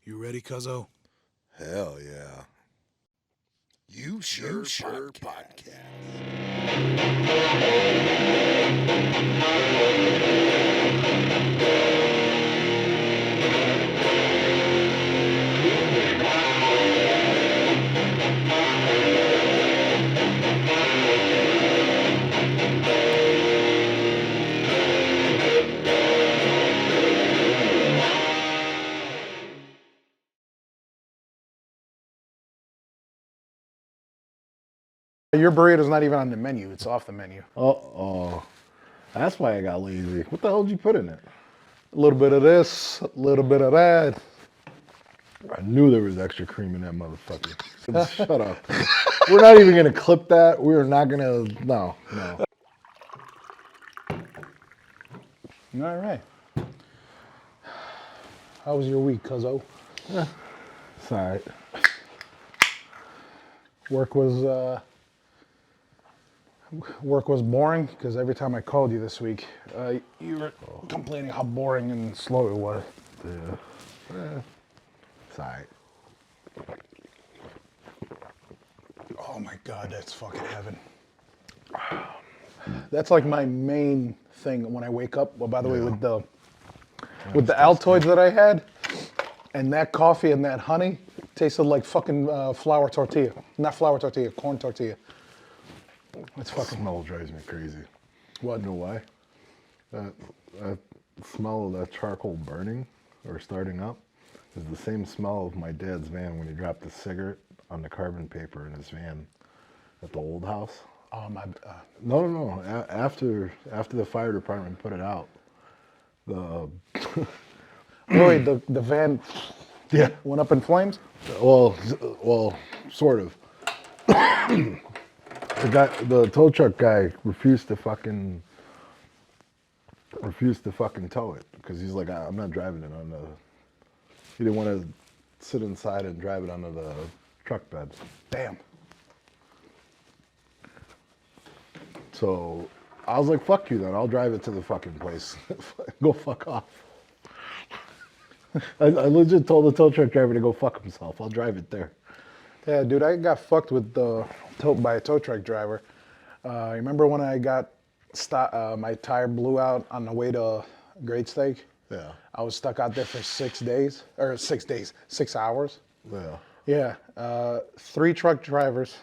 You ready, cuzzo? Hell yeah. YouSurePodcast. Your burrito's not even on the menu. It's off the menu. Oh, that's why I got lazy. What the hell did you put in it? A little bit of this, a little bit of that. I knew there was extra cream in that motherfucker. Shut up. We're not even gonna clip that. We're not gonna. No. All right. How was your week, cuzzo? It's all right. Work was boring because every time I called you this week, you were complaining how boring and slow it was. Yeah. It's all right. Oh my God, that's fucking heaven. That's like my main thing when I wake up. Well, by the way, with the Altoids that I had, and that coffee and that honey tasted like fucking flour tortilla. Not flour tortilla, corn tortilla. It's fucking. Smell drives me crazy. What? You know why? That smell of that charcoal burning or starting up is the same smell of my dad's van when he dropped the cigarette on the carbon paper in his van at the old house. No. After the fire department put it out, Wait, the van yeah, went up in flames? well, sort of. The tow truck guy refused to fucking tow it because he's like, I'm not driving it on the. He didn't want to sit inside and drive it under the truck bed. Damn. So I was like, fuck you then. I'll drive it to the fucking place. Go fuck off. I legit told the tow truck driver to go fuck himself. I'll drive it there. Yeah, dude, I got fucked with by a tow truck driver. Remember when I got my tire blew out on the way to Great Steak? Yeah. I was stuck out there for 6 hours. Yeah. Yeah, 3 truck drivers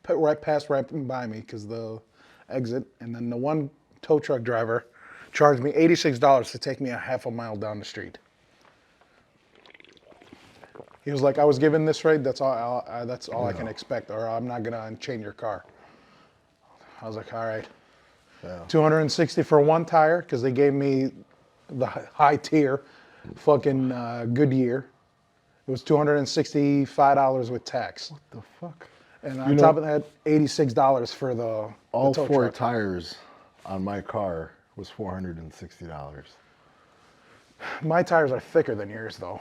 passed right by me because the exit, and then the one tow truck driver charged me $86 to take me a half a mile down the street. He was like, I was given this rate, that's all I can expect, or I'm not gonna unchain your car. I was like, all right. Yeah. 260 for one tire, because they gave me the high tier fucking Goodyear. It was $265 with tax. What the fuck? And on top of that, $86 for the All tow 4 truck. tires on my car was $460. My tires are thicker than yours, though.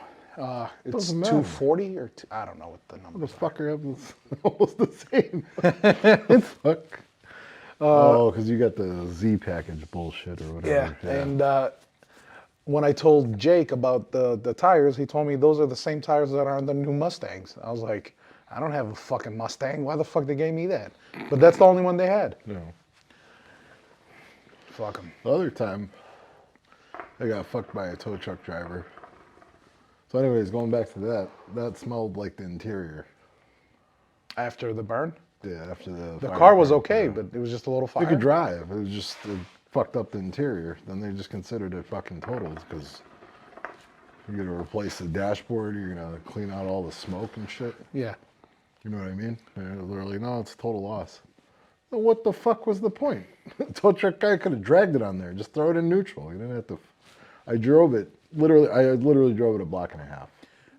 It's Doesn't matter. 240 or I don't know what the number is. Motherfucker, was almost the same. Fuck. Because you got the Z package bullshit or whatever. Yeah, and when I told Jake about the tires, he told me those are the same tires that are on the new Mustangs. I was like, I don't have a fucking Mustang. Why the fuck they gave me that? But that's the only one they had. No. Fuck them. The other time, I got fucked by a tow truck driver. So anyways, going back to that smelled like the interior. After the burn? Yeah, after the The fire car was department, okay, yeah. but it was just a little fire. It could drive. It was just it fucked up the interior. Then they just considered it fucking totaled because you're gonna replace the dashboard. You're gonna clean out all the smoke and shit. Yeah. You know what I mean? And they're like, no, it's a total loss. Well, what the fuck was the point? Tow truck guy could have dragged it on there. Just throw it in neutral. You didn't have to. I drove it. I literally drove it a block and a half.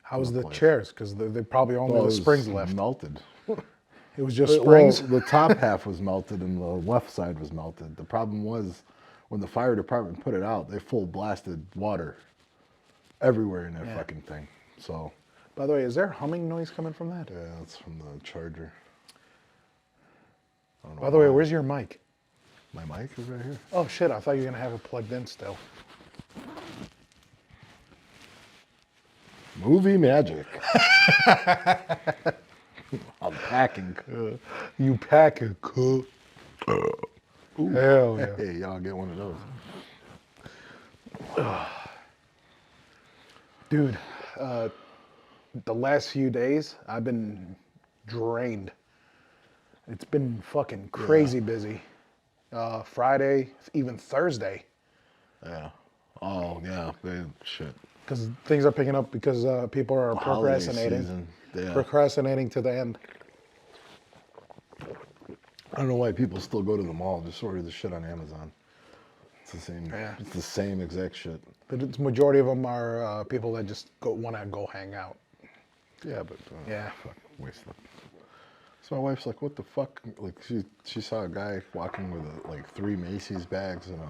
How was the chairs? Because they probably only the springs left. Melted. It was just springs? Well, the top half was melted and the left side was melted. The problem was when the fire department put it out, they full blasted water everywhere in that fucking thing. So. By the way, is there humming noise coming from that? Yeah, that's from the charger. By the way, where's your mic? My mic is right here. Oh shit, I thought you were gonna have it plugged in still. Movie magic. I'm packing. You pack a cook. Hell yeah. Hey, y'all get one of those. Dude, the last few days, I've been drained. It's been fucking crazy busy. Friday, even Thursday. Yeah. Oh, yeah. Shit. Because things are picking up because people are Holiday procrastinating. season. Yeah. Procrastinating to the end. I don't know why people still go to the mall. Just order the shit on Amazon. It's the same. Yeah. It's the same exact shit. But the majority of them are people that just want to go hang out. Yeah, but Yeah. fuck, waste of. So my wife's like, "What the fuck?" Like she saw a guy walking with like 3 Macy's bags and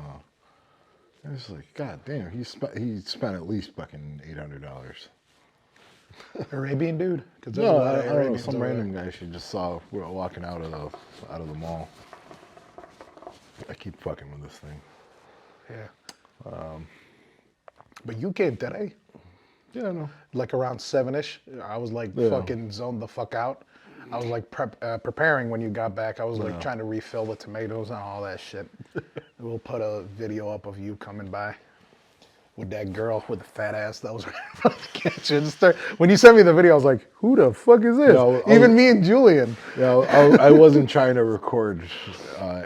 I was like, "God damn, he spent at least fucking $800." Arabian dude? 'Cause there's a No, lot I of don't know. Arabians Some over there. random guy she just saw walking out of the mall. I keep fucking with this thing. Yeah. But you came today, Yeah, no. like around 7-ish. I was like Yeah. fucking zoned the fuck out. I was like preparing when you got back. I was like trying to refill the tomatoes and all that shit. We'll put a video up of you coming by with that girl with the fat ass that was right in front of the kitchen. When you sent me the video, I was like, who the fuck is this? No, Even me and Julian. Yeah, I wasn't trying to record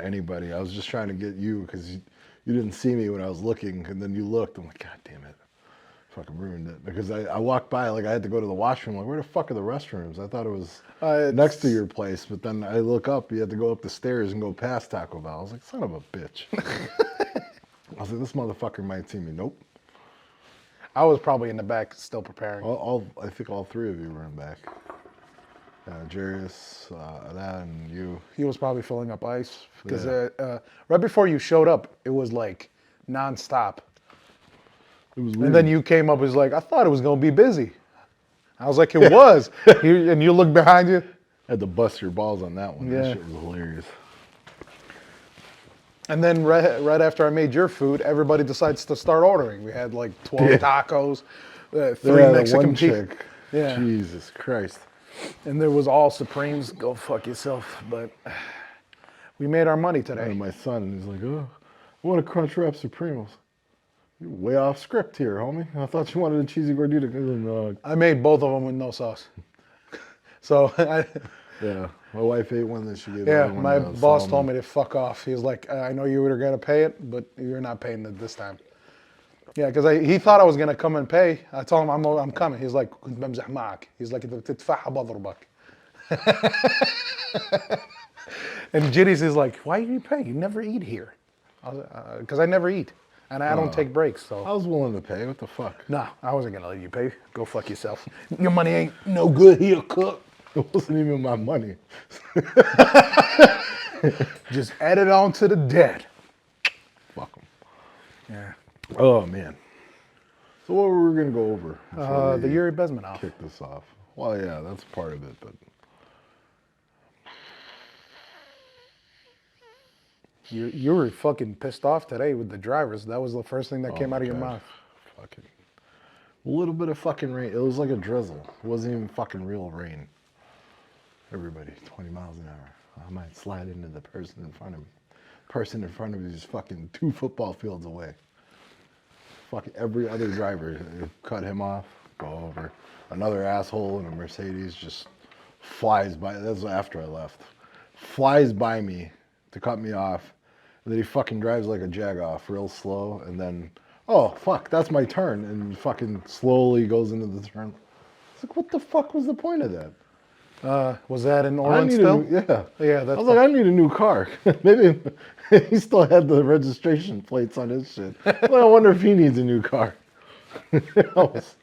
anybody. I was just trying to get you because you didn't see me when I was looking, and then you looked. I'm like, God damn it, fucking ruined it. Because I walked by, like I had to go to the washroom. Like, where the fuck are the restrooms? I thought it was next to your place, but then I look up. You had to go up the stairs and go past Taco Bell. I was like, son of a bitch. I was like, this motherfucker might see me. Nope. I was probably in the back still preparing. I think all 3 of you were in back. Jarius, that, and you. He was probably filling up ice because right before you showed up, it was like nonstop. It was And then you came up, it was like, I thought it was going to be busy. I was like, it was. And you look behind you. had to bust your balls on that one. Yeah. That shit was hilarious. And then right after I made your food, everybody decides to start ordering. We had like 12 tacos, 3 Yeah, Mexican one chick. Yeah. Jesus Christ. And there was all Supremes. Go fuck yourself. But we made our money today. And my son is like, oh, I want a Crunchwrap Supremos. You're way off script here, homie. I thought you wanted a cheesy gordita. No. I made both of them with no sauce. So Yeah, my wife ate one that she gave. yeah, the other one my to boss Solomon. told me to fuck off. He was like, I know you were going to pay it, but you're not paying it this time. Yeah, because he thought I was going to come and pay. I told him I'm coming. He's like, كنت بمزح معك. He's like, إذا بتدفعها بضربك. And Jitty's is like, why do you pay? You never eat here. Because I never eat. And I don't take breaks, so. I was willing to pay. What the fuck? Nah, I wasn't going to let you pay. Go fuck yourself. Your money ain't no good here, cook. It wasn't even my money. Just add it on to the debt. Fuck them. Yeah. Oh man. So what were we gonna go over? before The we Yuri Besmenov. kick this off. Well, yeah, that's part of it, but You were fucking pissed off today with the drivers. That was the first thing that came out of your God. mouth. Fucking a little bit of fucking rain. It was like a drizzle. It wasn't even fucking real rain. Everybody, 20 miles an hour. I might slide into the person in front of me. Person in front of me is fucking 2 football fields away. Fucking every other driver cut him off, go over. Another asshole in a Mercedes just flies by. That's after I left. Flies by me to cut me off. And then he fucking drives like a jag-off real slow. And then, oh, fuck, that's my turn. And fucking slowly goes into the turn. It's like, what the fuck was the point of that? Was that in I Orange need still? yeah. That's I was like, I need a new car. Maybe he still had the registration plates on his shit. Well, I wonder if he needs a new car. I was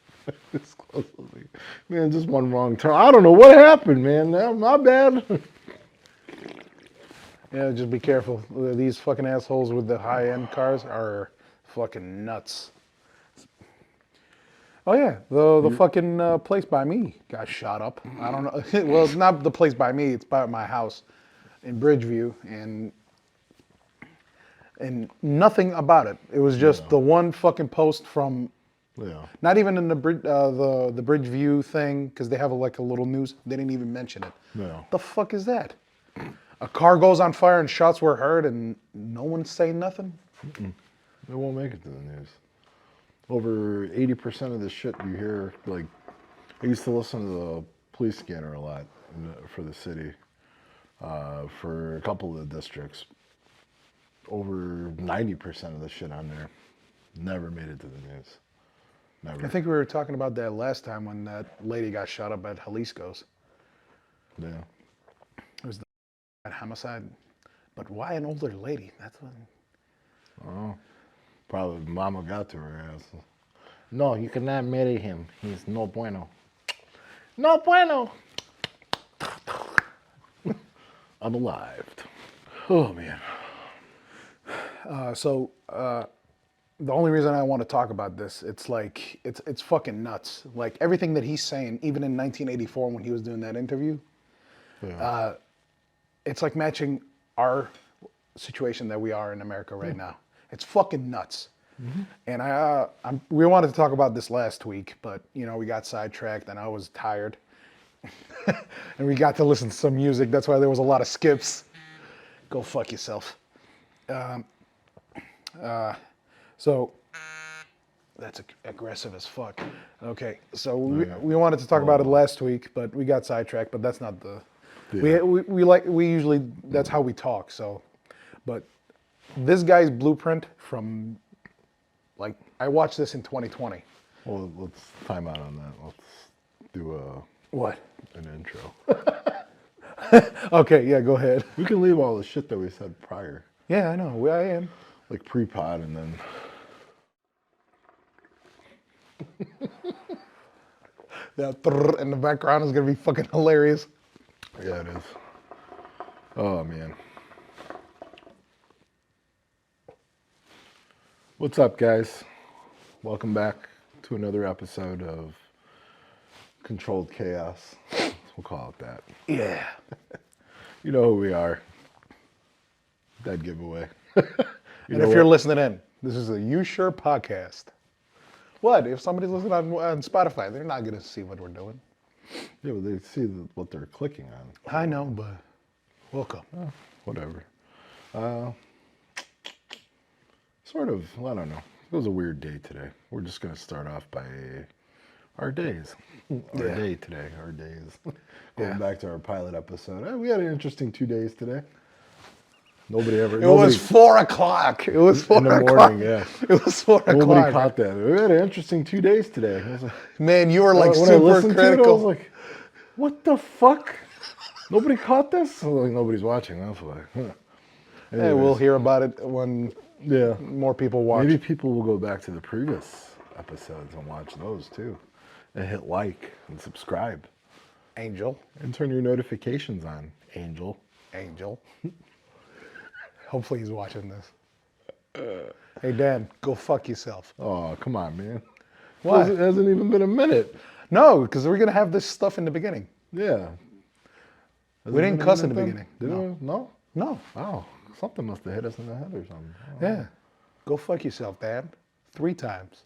this close. I was like, man, just one wrong turn. I don't know what happened, man. My bad. Yeah, just be careful. These fucking assholes with the high-end cars are fucking nuts. Oh yeah, the fucking place by me got shot up. I don't know. Well, it's not the place by me. It's by my house in Bridgeview, and nothing about it. It was just the one fucking post from Yeah. Not even in the bridge view thing, because they have like a little news. They didn't even mention it. No. The fuck is that? A car goes on fire and shots were heard, and no one's saying nothing. It won't make it to the news. Over 80% of the shit you hear, like, I used to listen to the police scanner a lot for the city, for a couple of the districts. Over 90% of the shit on there never made it to the news. Never. I think we were talking about that last time when that lady got shot up at Jalisco's. Yeah. It was that homicide. But why an older lady? That's what. Oh. Probably mama got to her ass. No, you cannot marry him. He's no bueno. No bueno. I'm alive. Oh, man. The only reason I want to talk about this, it's like, it's fucking nuts. Like everything that he's saying, even in 1984 when he was doing that interview, Yeah. it's like matching our situation that we are in America right now. It's fucking nuts. And we wanted to talk about this last week, but you know, we got sidetracked and I was tired. And we got to listen to some music. That's why there was a lot of skips. Go fuck yourself. So that's aggressive as fuck. Okay, so we wanted to talk about it last week, but we got sidetracked. But that's not the. Yeah. We usually that's how we talk. So, but this guy's blueprint from, like, I watched this in 2020. Well, let's time out on that. Let's do What? an intro. Okay, yeah, go ahead. We can leave all the shit that we said prior, Yeah, I know. I am. like pre-pod, and then That brrr in the background is gonna be fucking hilarious. yeah, it is. Oh man. What's up, guys? Welcome back to another episode of Controlled Chaos. We'll call it that. Yeah. You know who we are. Dead giveaway. And if you're listening in, this is a YouSurePodcast. What? If somebody's listening on Spotify, they're not gonna see what we're doing. Yeah, but they see what they're clicking on. I know, but welcome. Whatever. Sort of, I don't know. It was a weird day today. We're just going to start off by our days. Our Yeah. day today, our days. Yeah. Going back to our pilot episode. We had an interesting 2 days today. Nobody It was 4 o'clock. It was 4 in the o'clock. morning, yeah. It was 4 o'clock. Nobody caught that. We had an interesting 2 days today. I was like, Man, you were like when I super listened to it, I critical. was like, what the fuck? Nobody caught this? Well, like, nobody's watching. I was like, huh. Hey, we'll Anyways, hear about it when yeah. more people watch. Maybe people will go back to the previous episodes and watch those too. And hit like and subscribe. Angel. And turn your notifications on, Angel. Hopefully he's watching this. Hey, Dan, go fuck yourself. Oh, come on, man. What? It hasn't even been a minute. No, because we're going to have this stuff in the beginning. Yeah. We didn't cuss in the beginning. Did No. we? No? No. Oh, something must have hit us in the head or something. Oh. Yeah. Go fuck yourself, Dan. 3 times.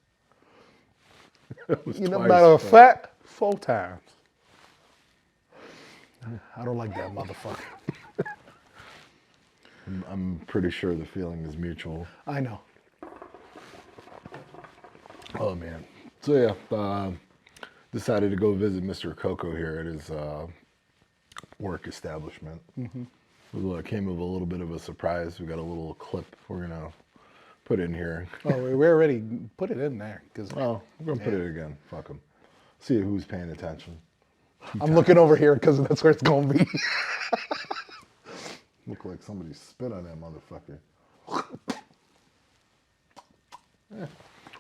It was You know, twice, matter of but- fact, 4 times. I don't like that motherfucker. I'm pretty sure the feeling is mutual. I know. Oh, man. So, yeah, decided to go visit Mr. Coco here at his work establishment. It came of a little bit of a surprise. We got a little clip we're going to put in here. Oh, we already put it in there. Cause Well, we're going to put it again. Fuck them. See who's paying attention. I'm looking over here because that's where it's going to be. Look like somebody spit on that motherfucker.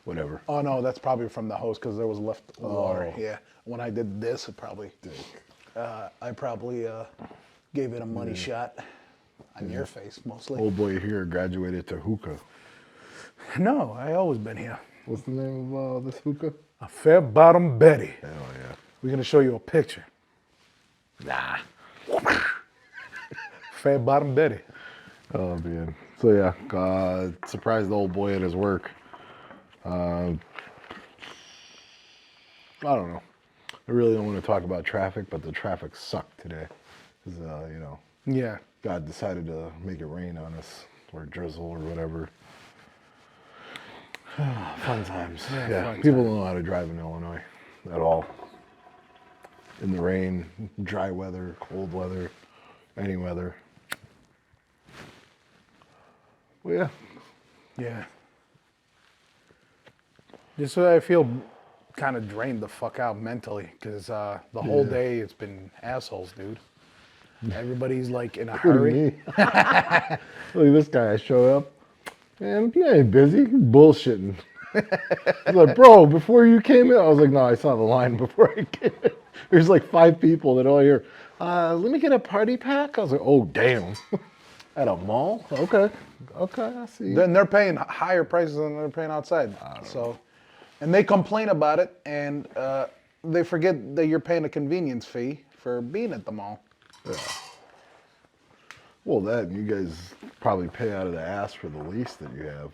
Whatever. Oh, no, that's probably from the host because there was left water. Oh. Yeah. When I did this, it probably, I probably gave it a money shot on your face mostly. Old boy here graduated to hookah. No, I always been here. What's the name of this hookah? A fair bottom Betty. Hell yeah. We're going to show you a picture. Nah. Fair bottom Betty. Oh, man. So, yeah, surprised the old boy at his work. I don't know. I really don't want to talk about traffic, but the traffic sucked today. Because, Yeah. God decided to make it rain on us, or drizzle, or whatever. Fun times. Yeah, fun people times. don't know how to drive in Illinois at all. In the rain, dry weather, cold weather, any weather. Well, yeah. Yeah. Just I feel kind of drained the fuck out mentally because the whole day it's been assholes, dude. Everybody's like in a hurry. Me. Look at this guy. I showed up. Man, you ain't busy. You're bullshitting. He's like, bro, before you came in, I was like, no, I saw the line before I came in. There's like 5 people that all here. Let me get a party pack. I was like, oh, damn. At a mall? Okay. Okay, I see. Then they're paying higher prices than they're paying outside. So, and they complain about it, and they forget that you're paying a convenience fee for being at the mall. Yeah. Well, that, you guys probably pay out of the ass for the lease that you have.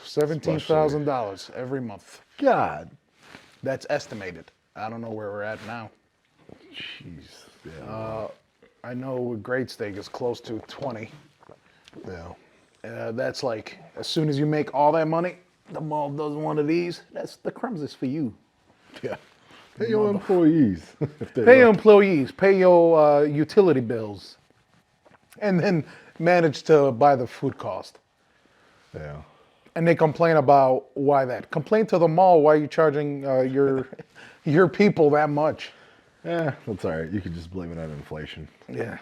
$17,000 every month. God. That's estimated. I don't know where we're at now. Jeez. Yeah. I know Great Steak is close to 20. Yeah. That's like, as soon as you make all that money, the mall does one of these. That's the crumbs is for you. Yeah. Pay your employees. Pay your employees, pay your utility bills, and then manage to buy the food cost. Yeah. And they complain about why that. Complain to the mall why you charging your people that much. Yeah, that's all right. You could just blame it on inflation. Yeah.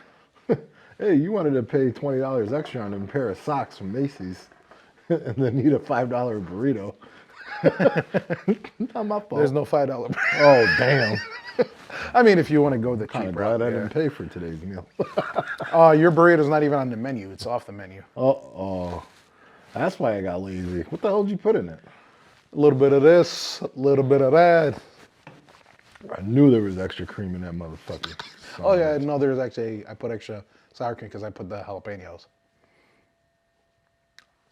Hey, you wanted to pay $20 extra on a pair of socks from Macy's and then eat a $5 burrito. Not my fault. There's no $5. Oh, damn. I mean, if you want to go the Kind cheap of route. glad I Yeah. didn't pay for today's meal. Your burrito's not even on the menu. It's off the menu. Oh. That's why I got lazy. What the hell did you put in it? A little bit of this, a little bit of that. I knew there was extra cream in that motherfucker. Oh yeah, no, there's actually, I put extra sour cream because I put the jalapenos.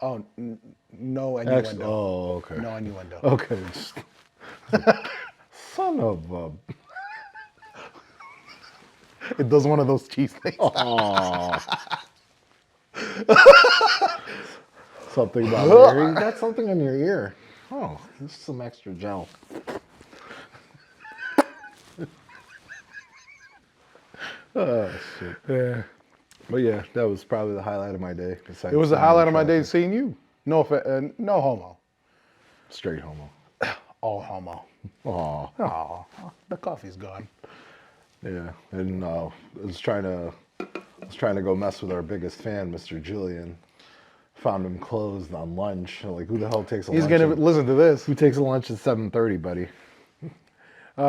Oh, no innuendo. Oh, okay. No innuendo. Okay. Son of a... It does one of those cheese things. Oh. Something about your ear. You got something in your ear. Oh, this is some extra gel. Oh, shit. Yeah. But yeah, that was probably the highlight of my day. It was the highlight of my day seeing you. No, no homo. Straight homo. All homo. Oh, Oh, the coffee's gone. yeah. And I was trying to go mess with our biggest fan, Mr. Julian. Found him closed on lunch. I'm like, who the hell takes a He's lunch? gonna listen to this. Who takes a lunch at 7:30, buddy?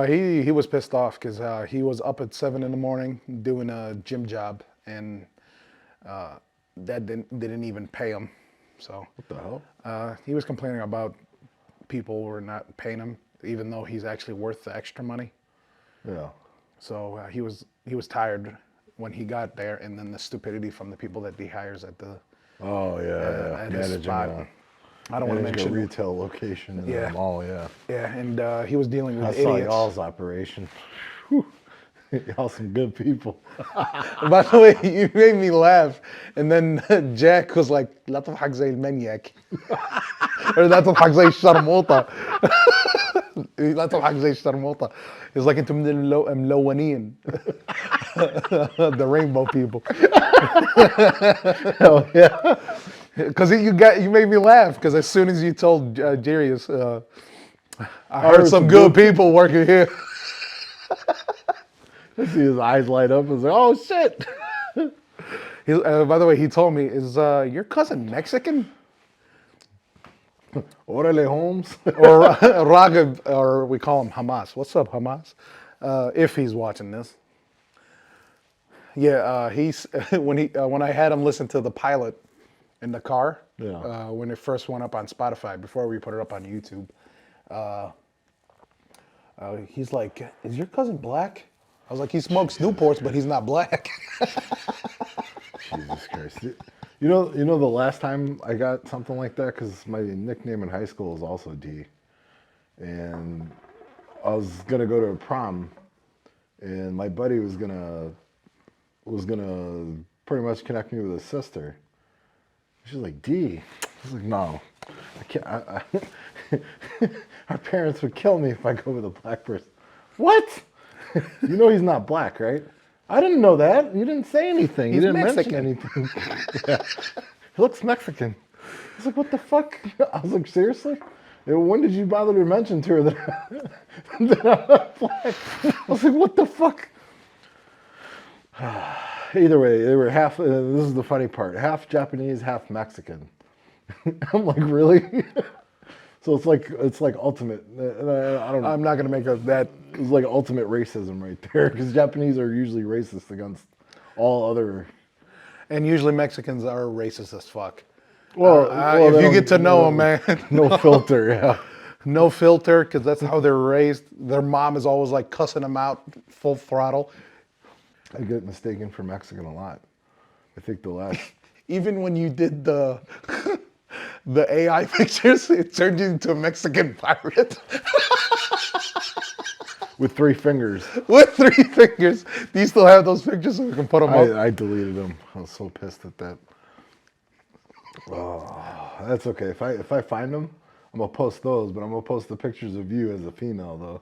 He was pissed off because he was up at 7 in the morning doing a gym job, and that didn't even pay him. So What the hell? he was complaining about people were not paying him, even though he's actually worth the extra money. Yeah. So he was tired when he got there, and then the stupidity from the people that he hires at the Oh yeah. at his Managing spot. I don't want to managing a mention. retail location in Yeah. the mall. Yeah. Yeah, and he was dealing with I saw idiots. y'all's operation. Whew. Y'all some good people. By the way, you made me laugh. And then Jack was like, لا تضحك زي المنياك. Or لا تضحك زي الشرموطة. لا تضحك زي الشرموطة. It's like انتم من الملونين. The rainbow people. Hell yeah. Because you made me laugh. Because as soon as you told Jarius, I heard some good people working here. I see his eyes light up. I was like, oh shit. By the way, he told me, is your cousin Mexican? Orale Holmes. Or Ragib, or we call him Hamas. What's up, Hamas? If he's watching this. Yeah, he's when I had him listen to the pilot in the car, Yeah. when it first went up on Spotify, before we put it up on YouTube, he's like, is your cousin black? I was like, he smokes Newports, but he's not black. Jesus Christ. You know the last time I got something like that, because my nickname in high school was also D. And I was gonna go to a prom, and my buddy was gonna pretty much connect me with his sister. She's like, D. I was like, no, I can't. Our parents would kill me if I go with a black person. What? You know he's not black, right? I didn't know that. You didn't say anything. He's You didn't Mexican. mention anything. Yeah. He looks Mexican. I was like, what the fuck? I was like, seriously? And when did you bother to mention to her that, that I'm not black? I was like, what the fuck? Either way, they were half, this is the funny part, half Japanese, half Mexican. I'm like, really? So it's like ultimate, I don't know. I'm not gonna make that. It's like ultimate racism right there, because Japanese are usually racist against all other. And usually Mexicans are racist as fuck. Well, If they you don't- get to know them, man, no filter, yeah. no filter, because that's how they're raised. Their mom is always like cussing them out full throttle. I get mistaken for Mexican a lot. I think the last. Even when you did the the AI pictures, it turned you into a Mexican pirate With 3 fingers. with 3 fingers. Do you still have those pictures so we can put them up? I deleted them. I was so pissed at that. Oh, that's okay. If I find them, I'm gonna post those, but I'm gonna post the pictures of you as a female though.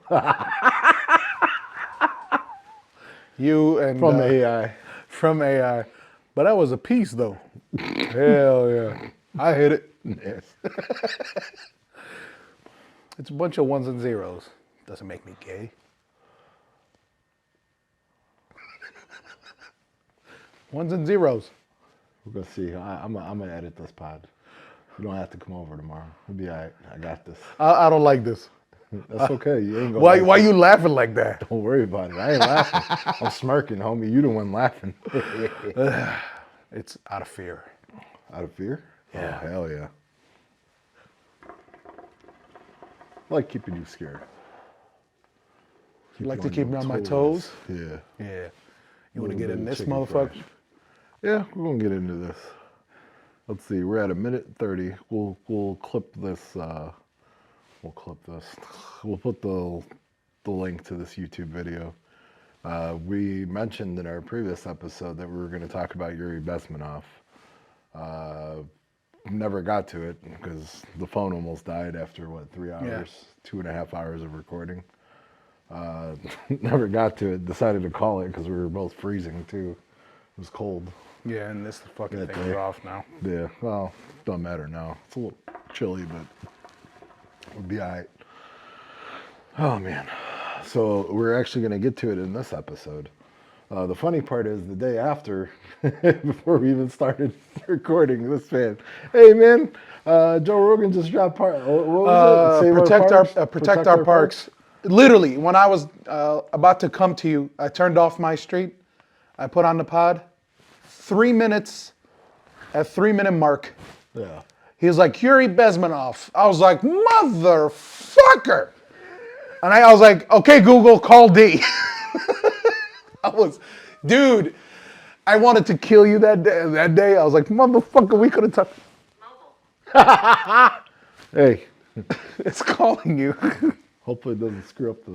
You and From AI. From AI. But that was a piece though. Hell yeah. I hit it. Yes. It's a bunch of ones and zeros. Doesn't make me gay. Ones and zeros. We're gonna see. I'm gonna edit this pod. You don't have to come over tomorrow. We'll be all right. I got this. I don't like this. That's okay. You ain't gonna. Why you laughing like that? Don't worry about it. I ain't laughing. I'm smirking, homie. You the one laughing. It's out of fear. Out of fear? Yeah. Oh, hell yeah. I like keeping you scared. You like you to keep me your on my toes? Yeah. Yeah. You want to Little get bit in of this chicken motherfucker? fresh. Yeah, we're gonna get into this. Let's see. We're at 1:30. We'll clip this. We'll clip this. We'll put the link to this YouTube video. We mentioned in our previous episode that we were going to talk about Yuri Besmenov. Never got to it because the phone almost died after 3 hours, 2.5 hours of recording. Never got to it. Decided to call it because we were both freezing too. It was cold. Yeah, and this fucking That thing is day. off now. Yeah, well, don't matter now. It's a little chilly, but we'll be all right. Oh, man. So we're actually going to get to it in this episode. The funny part is the day after, before we even started recording, this fan, hey, man, Joe Rogan just dropped what was it? Save Protect our parks. Literally, when I was about to come to you, I turned off my street. I put on the pod. 3 minutes, at 3-minute mark, Yeah. he was like, Yuri Besmenov. I was like, motherfucker. And I was like, okay, Google, call D. Dude, I wanted to kill you that day. I was like, motherfucker, we could have talked. Hey, It's calling you. hopefully it doesn't screw up the...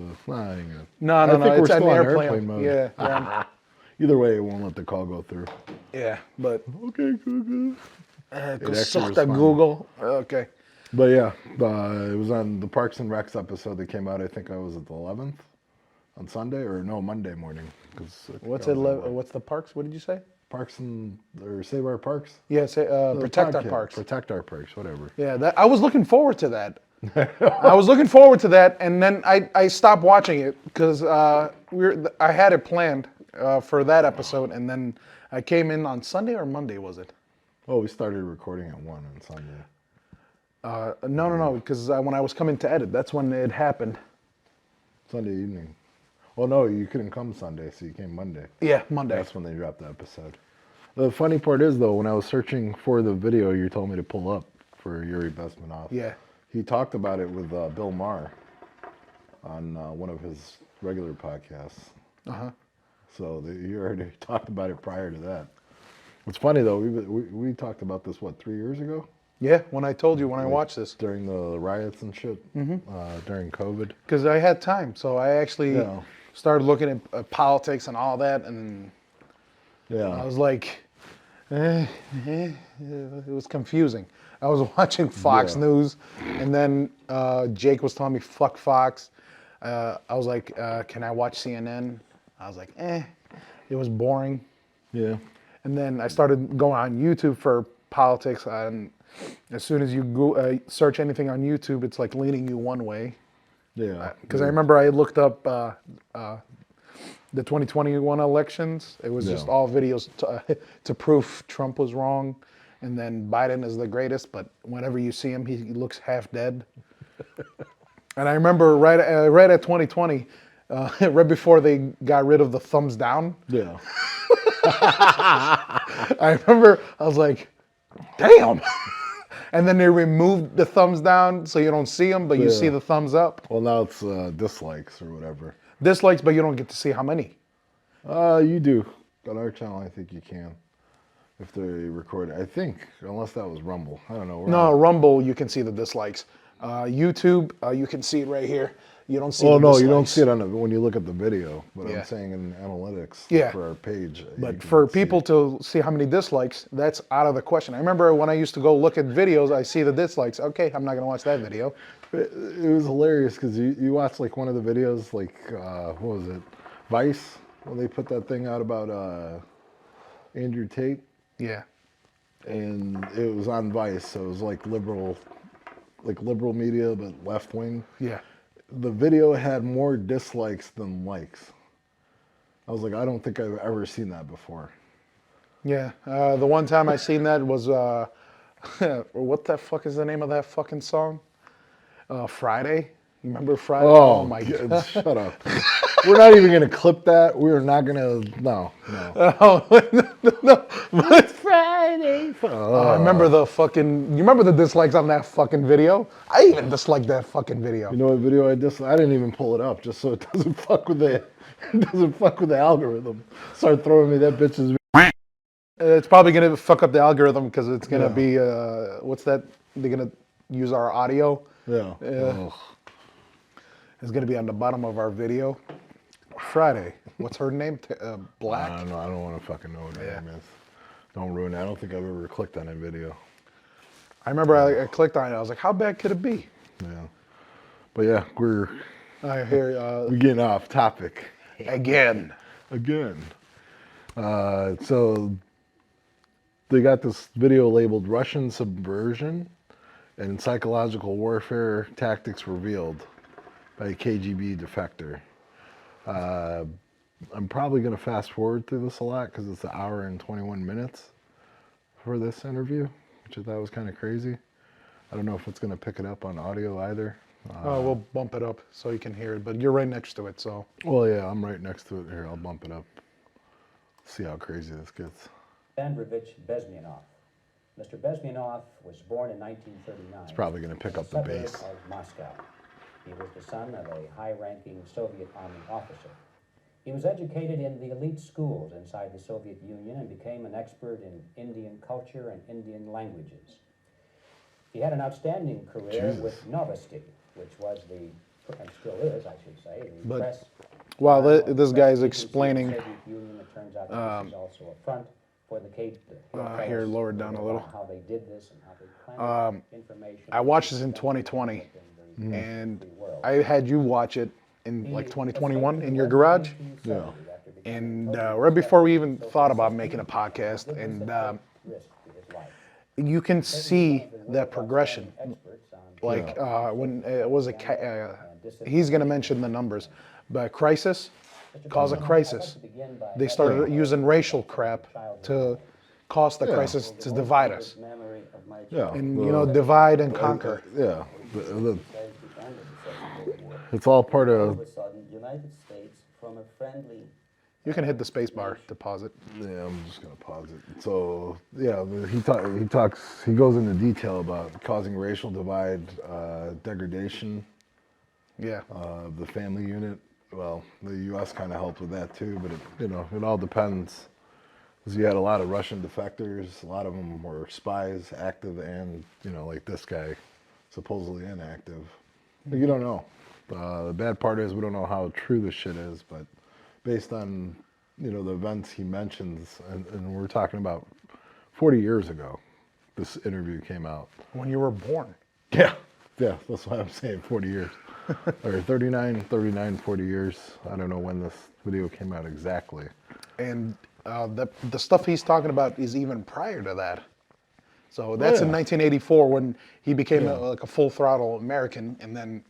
No, I think we're it's still on on airplane airplane mode. Yeah. Either way, it won't let the call go through. Yeah, but Okay, Google. actually suck that responded. Google. Okay. But yeah, it was on the Parks and Recs episode that came out. I think I was at the 11th on Sunday or no Monday morning. What's the parks? What did you say? Parks and or Save Our Parks. Yeah, say protect our podcast. parks. Protect our parks. Whatever. Yeah, I was looking forward to that. I was looking forward to that, and then I stopped watching it because I had it planned for that episode, and then I came in on Sunday or Monday, was it? Oh, we started recording at 1 on Sunday. No, because when I was coming to edit, that's when it happened. Sunday evening. Well, no, you couldn't come Sunday, so you came Monday. Yeah, Monday. That's when they dropped the episode. The funny part is, though, when I was searching for the video you told me to pull up for Yuri Besmenov, Yeah. he talked about it with Bill Maher on one of his regular podcasts. Uh-huh. So you already talked about it prior to that. It's funny, though, we talked about this, 3 years ago? Yeah, when I told you when I watched this. during the riots and shit, during COVID. Because I had time, so I actually Yeah. started looking at politics and all that, and I Yeah. was like, it was confusing. I was watching Fox Yeah. News, and then Jake was telling me, fuck Fox. I was like, can I watch CNN? I was like, it was boring. Yeah. And then I started going on YouTube for politics, and as soon as you go, search anything on YouTube, it's like leaning you one way. Yeah. Because I remember I looked up the 2021 elections. It was just Yeah. all videos to prove Trump was wrong, and then Biden is the greatest. But whenever you see him, he looks half dead. And I remember right at 2020, right before they got rid of the thumbs down, Yeah. I remember I was like, damn. And then they removed the thumbs down so you don't see them, but you see Yeah. the thumbs up. Well, now it's dislikes or whatever. Dislikes, but you don't get to see how many. You do. On our channel, I think you can. If they record it. I think, unless that was Rumble. I don't know. We're No, on- Rumble, you can see the dislikes. YouTube, you can see it right here. You don't see Well, the no, dislikes. you don't see it when you look at the video. But Yeah. I'm saying in analytics Yeah. for our page. you But can for see people it. to see how many dislikes, that's out of the question. I remember when I used to go look at videos, I see the dislikes. Okay, I'm not going to watch that video. It was hilarious because you watched like one of the videos, like, what was it? Vice? When they put that thing out about Andrew Tate. Yeah. And it was on Vice, so it was like liberal media, but left wing. Yeah. The video had more dislikes than likes. I was like, I don't think I've ever seen that before. Yeah. The one time I seen that was, what the fuck is the name of that fucking song? Friday. You remember Friday? Oh, my God, God. shut up. We're not even gonna clip that. We're not gonna. No. Oh, no. It's Friday. I remember the fucking. You remember the dislikes on that fucking video? I even disliked that fucking video. You know what video I disliked? I didn't even pull it up just so it doesn't fuck with the. It doesn't fuck with the algorithm. Start throwing me that bitch's. It's probably gonna fuck up the algorithm because it's gonna Yeah. be what's that? They're gonna use our audio. Yeah. Ugh. It's gonna be on the bottom of our video. Friday. What's her name? Black. I don't know. I don't want to fucking know what her name is. Don't ruin it. I don't think I've ever clicked on that video. I remember I clicked on it. I was like, how bad could it be? Yeah. But yeah, we're I hear getting off topic again. again. So they got this video labeled Russian subversion and psychological warfare tactics revealed by a KGB defector. I'm probably going to fast forward through this a lot because it's an hour and 21 minutes for this interview, which I thought was kind of crazy. I don't know if it's going to pick it up on audio either. We'll bump it up so you can hear it, but you're right next to it, so. Well, yeah, I'm right next to it here. I'll bump it up. See how crazy this gets. Yuri Besmenov. Mr. Besmenov was born in 1939. It's probably going to pick up the suburb bass. of Moscow. He was the son of a high-ranking Soviet Army officer. He was educated in the elite schools inside the Soviet Union and became an expert in Indian culture and Indian languages. He had an outstanding career with Novosti, which was and still is, I should say, the But press. while arm of this the guy press is agency of the explaining, Soviet Union, it turns out that this is also a front for the here, lower it down a little. How they did this and how they planned information. I watched this in 2020, and I had you watch it in like 2021 in your garage. Yeah. And right before we even thought about making a podcast, and you can see that progression. Like when it was he's going to mention the numbers, but crisis, cause a crisis. They started using racial crap to cause the crisis to divide us. Yeah. And you know, divide and conquer. Yeah. It's all part of. a sudden, United States from a friendly. You can hit the space bar to pause it. Yeah, I'm just gonna pause it. So yeah, he goes into detail about causing racial divide, degradation Yeah. of the family unit. Well, the U.S. kind of helped with that too, but it all depends 'Cause you had a lot of Russian defectors. A lot of them were spies, active and, like this guy, supposedly inactive. But you don't know. The bad part is we don't know how true this shit is, but based on, the events he mentions, and we're talking about 40 years ago, this interview came out. When you were born. Yeah, that's why I'm saying 40 years. Or 40 years. I don't know when this video came out exactly. And the stuff he's talking about is even prior to that. So that's in 1984 when he became like a full throttle American, and then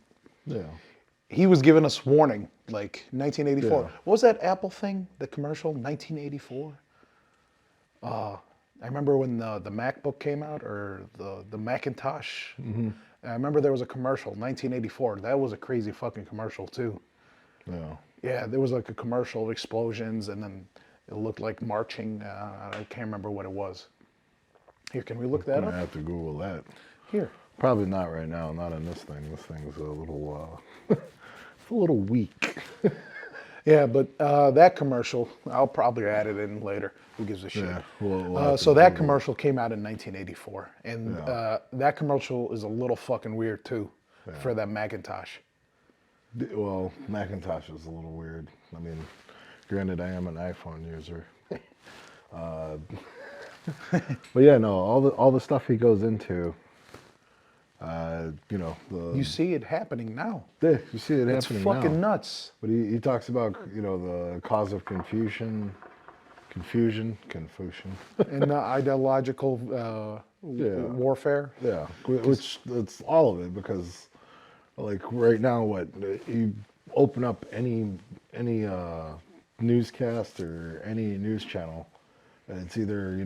he was giving us warning, like 1984. Yeah. What was that Apple thing, the commercial, 1984? I remember when the MacBook came out, or the Macintosh. Mm-hmm. I remember there was a commercial, 1984. That was a crazy fucking commercial too. Yeah. Yeah, there was like a commercial of explosions, and then it looked like marching. I can't remember what it was. Here, can we look that I up? have to Google that. Here. Probably not right now. Not on this thing. This thing's a little, it's a little weak. Yeah, but that commercial, I'll probably add it in later. Who gives a shit? Yeah, we'll have to So that Google it. commercial came out in 1984, and that commercial is a little fucking weird too, for that Macintosh. Well, Macintosh is a little weird. I mean, granted, I am an iPhone user. But yeah, no, all the stuff he goes into, You see it happening now. Yeah, you see it It's happening fucking now. nuts. But he talks about, the cause of confusion, And ideological warfare. Yeah, which it's all of it, because like right now, you open up any newscast or any news channel, and it's either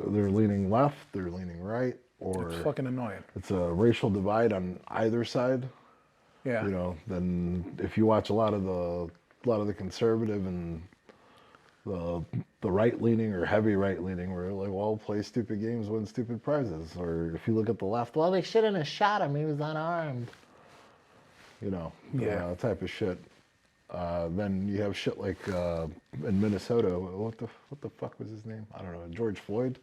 they're leaning left, they're leaning right, or It's fucking annoying. it's a racial divide on either side. Yeah. Then if you watch a lot of the conservative and the right leaning or heavy right leaning, where like, well, play stupid games, win stupid prizes. Or if you look at the left, well, they shouldn't have shot him, he was unarmed. Type of shit. Then you have shit like in Minnesota. What the fuck was his name? I don't know. George Floyd.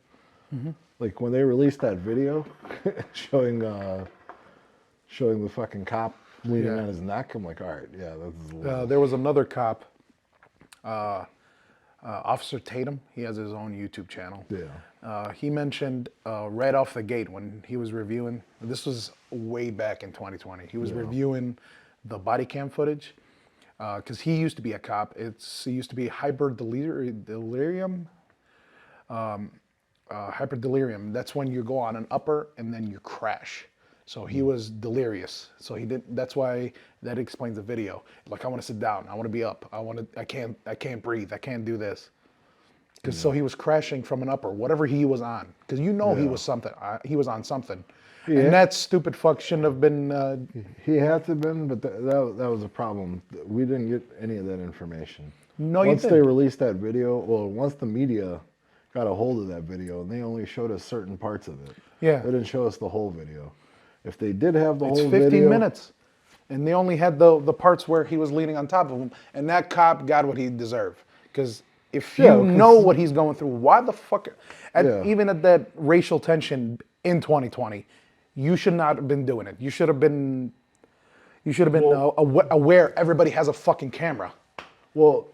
Mm-hmm. Like when they released that video showing the fucking cop leaning on his neck, I'm like, all right, yeah, this is a little... There was another cop, Officer Tatum. He has his own YouTube channel. Yeah. He mentioned right off the gate when he was reviewing, this was way back in 2020, he was reviewing the body cam footage, because he used to be a cop. He used to be hyperdelirium. Hyperdelirium, that's when you go on an upper and then you crash. So he was delirious. So he didn't. That's why that explains the video. Like, I want to sit down. I want to be up. I can't breathe. I can't do this. Because so he was crashing from an upper, whatever he was on. Because he was something. He was on something. Yeah. And that stupid fuck shouldn't have been. He had to have been, but that was a problem. We didn't get any of that information. No, you Once didn't. they released that video, once the media got a hold of that video, and they only showed us certain parts of it. Yeah. They didn't show us the whole video. If they did have the It's whole 15 video, minutes. And they only had the parts where he was leaning on top of him. And that cop got what he deserved. Because if you know what he's going through, why the fuck... Even at that racial tension in 2020, you should not have been doing it. You should have been... aware everybody has a fucking camera. Well,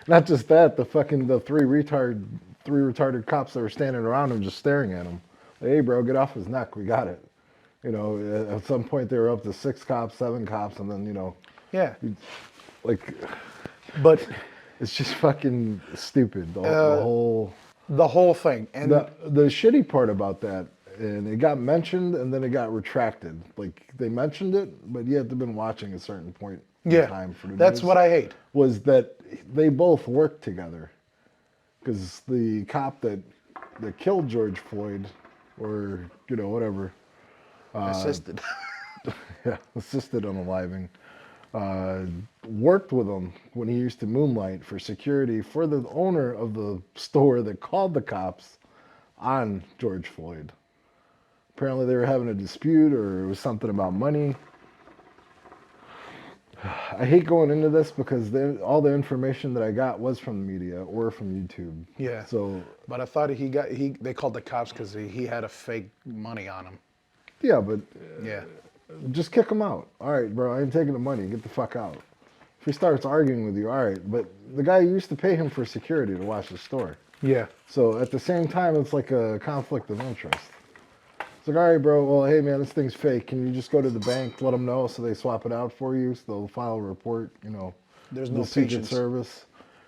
not just that, the three retarded cops that were standing around him just staring at him. Like, hey, bro, get off his neck. We got it. At some point they were up to 6 cops, 7 cops, and then, Yeah. like, But it's just fucking stupid. The whole thing. And the shitty part about that, and it got mentioned and then it got retracted. Like, they mentioned it, but you have to have been watching a certain point in time for the that's news, what I hate. was that they both worked together. Because the cop that killed George Floyd, or, whatever, Assisted. assisted unaliving, worked with him when he used to moonlight for security for the owner of the store that called the cops on George Floyd. Apparently they were having a dispute, or it was something about money. I hate going into this because all the information that I got was from the media or from YouTube. Yeah. So But I thought they called the cops because he had a fake money on him. yeah, but Yeah. just kick him out. All right, bro, I ain't taking the money. Get the fuck out. If he starts arguing with you, all right. But the guy used to pay him for security to watch the store. Yeah. So at the same time, it's like a conflict of interest. It's like, all right, bro, well, hey, man, this thing's fake. Can you just go to the bank, let them know so they swap it out for you? So they'll file a report, There's the no Secret patience. Service.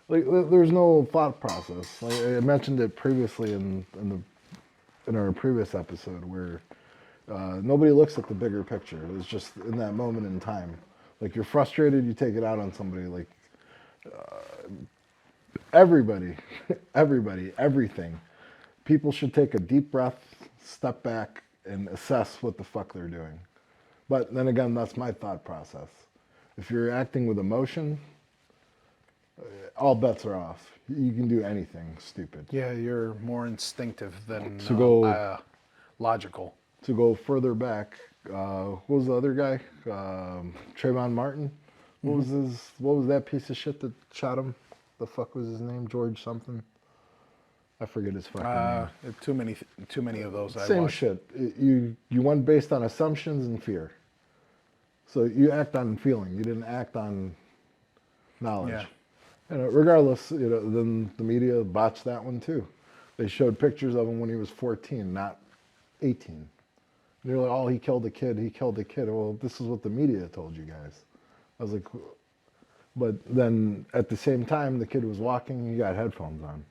Like, there's no thought process. Like, I mentioned it previously in our previous episode where nobody looks at the bigger picture. It's just in that moment in time. Like, you're frustrated, you take it out on somebody. Like, everybody, everything. People should take a deep breath, step back, and assess what the fuck they're doing. But then again, that's my thought process. If you're acting with emotion, all bets are off. You can do anything stupid. Yeah, you're more instinctive than logical. To go further back, what was the other guy? Trayvon Martin. What was that piece of shit that shot him? The fuck was his name? George something. I forget his fucking name. Too many of those. I Same watched. shit. You went based on assumptions and fear. So you act on feeling. You didn't act on knowledge. Yeah. And regardless, then the media botched that one too. They showed pictures of him when he was 14, not 18. And they're like, oh, he killed a kid. He killed a kid. Well, this is what the media told you guys. I was like, but then at the same time, the kid was walking. He got headphones on.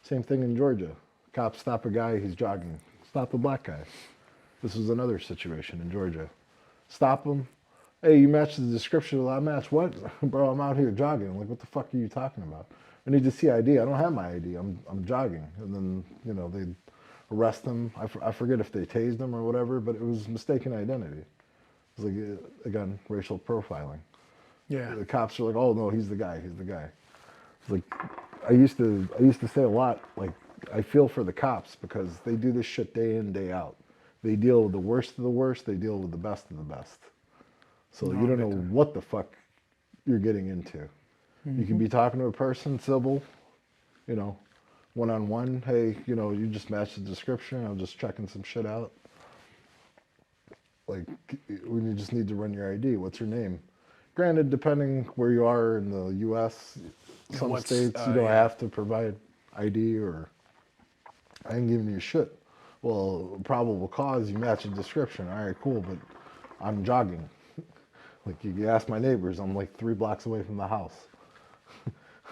Same thing in Georgia. Cops stop a guy, he's jogging. Stop a black guy. This was another situation in Georgia. Stop him. Hey, you matched the description. Well, I match what? Bro, I'm out here jogging. I'm like, what the fuck are you talking about? I need to see ID. I don't have my ID. I'm jogging. And then, they arrest him. I forget if they tased him or whatever, but it was mistaken identity. It was like, again, racial profiling. Yeah. The cops are like, oh, no, he's the guy. He's the guy. It's like, I used to say a lot, like, I feel for the cops because they do this shit day in, day out. They deal with the worst of the worst. They deal with the best of the best. So you don't know what the fuck you're getting into. You can be talking to a person, civil, one-on-one. Hey, you just matched the description. I'm just checking some shit out. Like, when you just need to run your ID. What's your name? Granted, depending where you are in the U.S., some states you don't have to provide ID or I ain't giving you shit. Well, probable cause, you match a description. All right, cool, but I'm jogging. Like, you ask my neighbors, I'm like 3 blocks away from the house.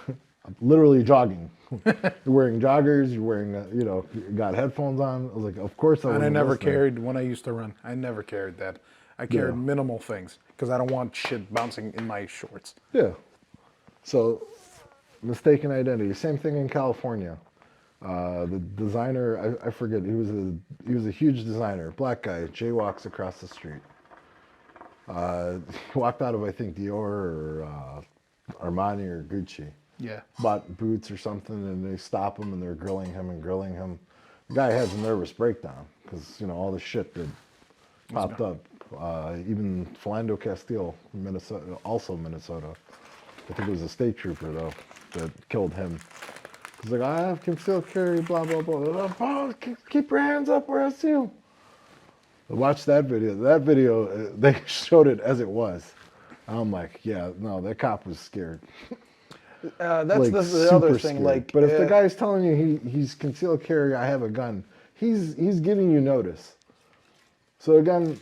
I'm literally jogging. You're wearing joggers, you're wearing, you got headphones on. I was like, of course I And I wasn't never listening. carried, when I used to run, I never carried that. I carried Yeah. minimal things because I don't want shit bouncing in my shorts. Yeah. So, mistaken identity. Same thing in California. The designer, I forget, he was a huge designer, black guy, jaywalks across the street. He walked out of, I think, Dior or Armani or Gucci. Yeah. Bought boots or something, and they stop him and they're grilling him. The guy has a nervous breakdown because, all the shit that popped up. Even Philando Castile, Minnesota, also Minnesota. I think it was a state trooper, though, that killed him. He's like, I have concealed carry, blah, blah, blah. Oh, keep your hands up or I see you. Watch that video. That video, they showed it as it was. I'm like, yeah, no, that cop was scared. That's Like, the other super thing. scared. Like, but if the guy's telling you he's concealed carry, I have a gun, he's giving you notice. So again,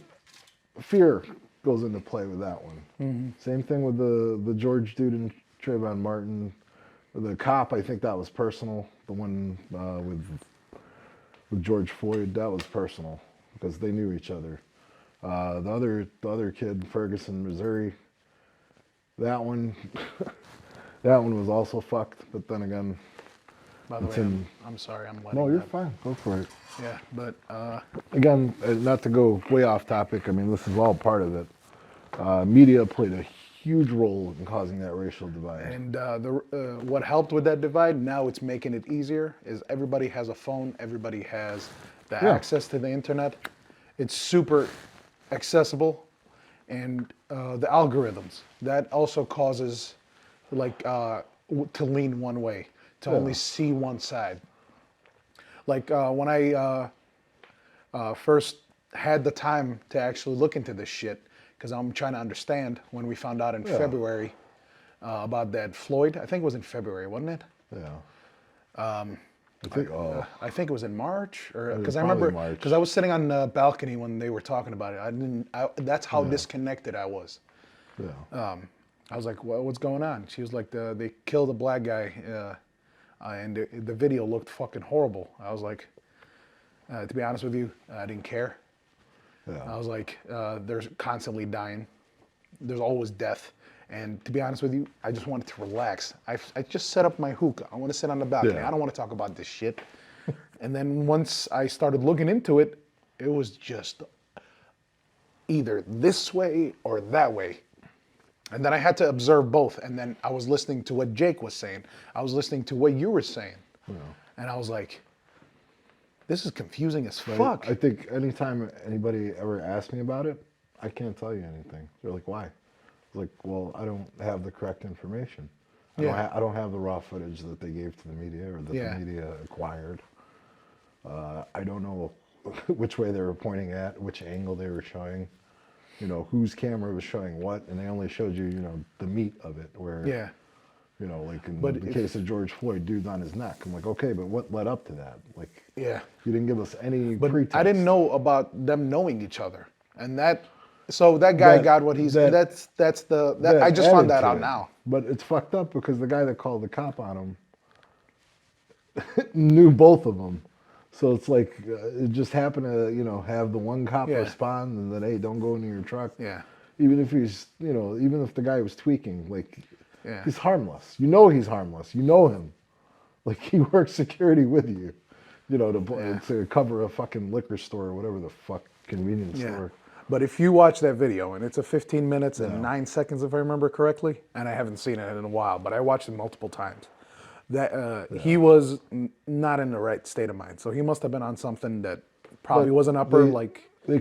fear goes into play with that one. Same thing with the George dude and Trayvon Martin. The cop, I think that was personal. The one with George Floyd, that was personal because they knew each other. The other kid, Ferguson, Missouri, that one was also fucked. But then again, by the it's way, in- I'm sorry, I'm letting no, you're that. fine. Go for it. Yeah, but Again, not to go way off topic. I mean, this is all part of it. Media played a huge role in causing that racial divide. and what helped with that divide, now it's making it easier, is everybody has a phone, everybody has the Yeah. access to the internet. It's super accessible. and the algorithms. That also causes, like, to lean one way, to only see one side. Like when I first had the time to actually look into this shit, because I'm trying to understand when we found out in February about that Floyd. I think it was in February, wasn't it? Yeah. I think it was in March, or was because I probably remember March. because I was sitting on the balcony when they were talking about it. I didn't. That's how disconnected I was. Yeah. I was like, "What's going on?" She was like, "They killed a black guy, and the video looked fucking horrible." I was like, "To be honest with you, I didn't care." I was like, "They're constantly dying. There's always death." And to be honest with you, I just wanted to relax. I just set up my hookah. I want to sit on the balcony. Yeah. I don't want to talk about this shit. And then once I started looking into it, it was just either this way or that way. And then I had to observe both. And then I was listening to what Jake was saying. I was listening to what you were saying. And I was like, this is confusing as fuck. I think anytime anybody ever asks me about it, I can't tell you anything. They're like, why? Like, well, I don't have the correct information. I don't have the raw footage that they gave to the media or that the media acquired. I don't know which way they were pointing at, which angle they were showing, whose camera was showing what, and they only showed you, the meat of it. Where, like in the case of George Floyd, dude's on his neck. I'm like, okay, but what led up to that? Like, you didn't give us any pretext. I didn't know about them knowing each other, and so that guy got what he's. I just found that out now. But it's fucked up because the guy that called the cop on him knew both of them. So it's like it just happened to have the one cop respond and then, hey, don't go into your truck. Yeah. Even if he's even if the guy was tweaking, like he's harmless. He's harmless. You know him. Like he works security with you. To cover a fucking liquor store or whatever the fuck convenience store. But if you watch that video, and it's a 15 minutes and 9 seconds, if I remember correctly, and I haven't seen it in a while, but I watched it multiple times, that he was not in the right state of mind. So he must have been on something that probably wasn't upper, we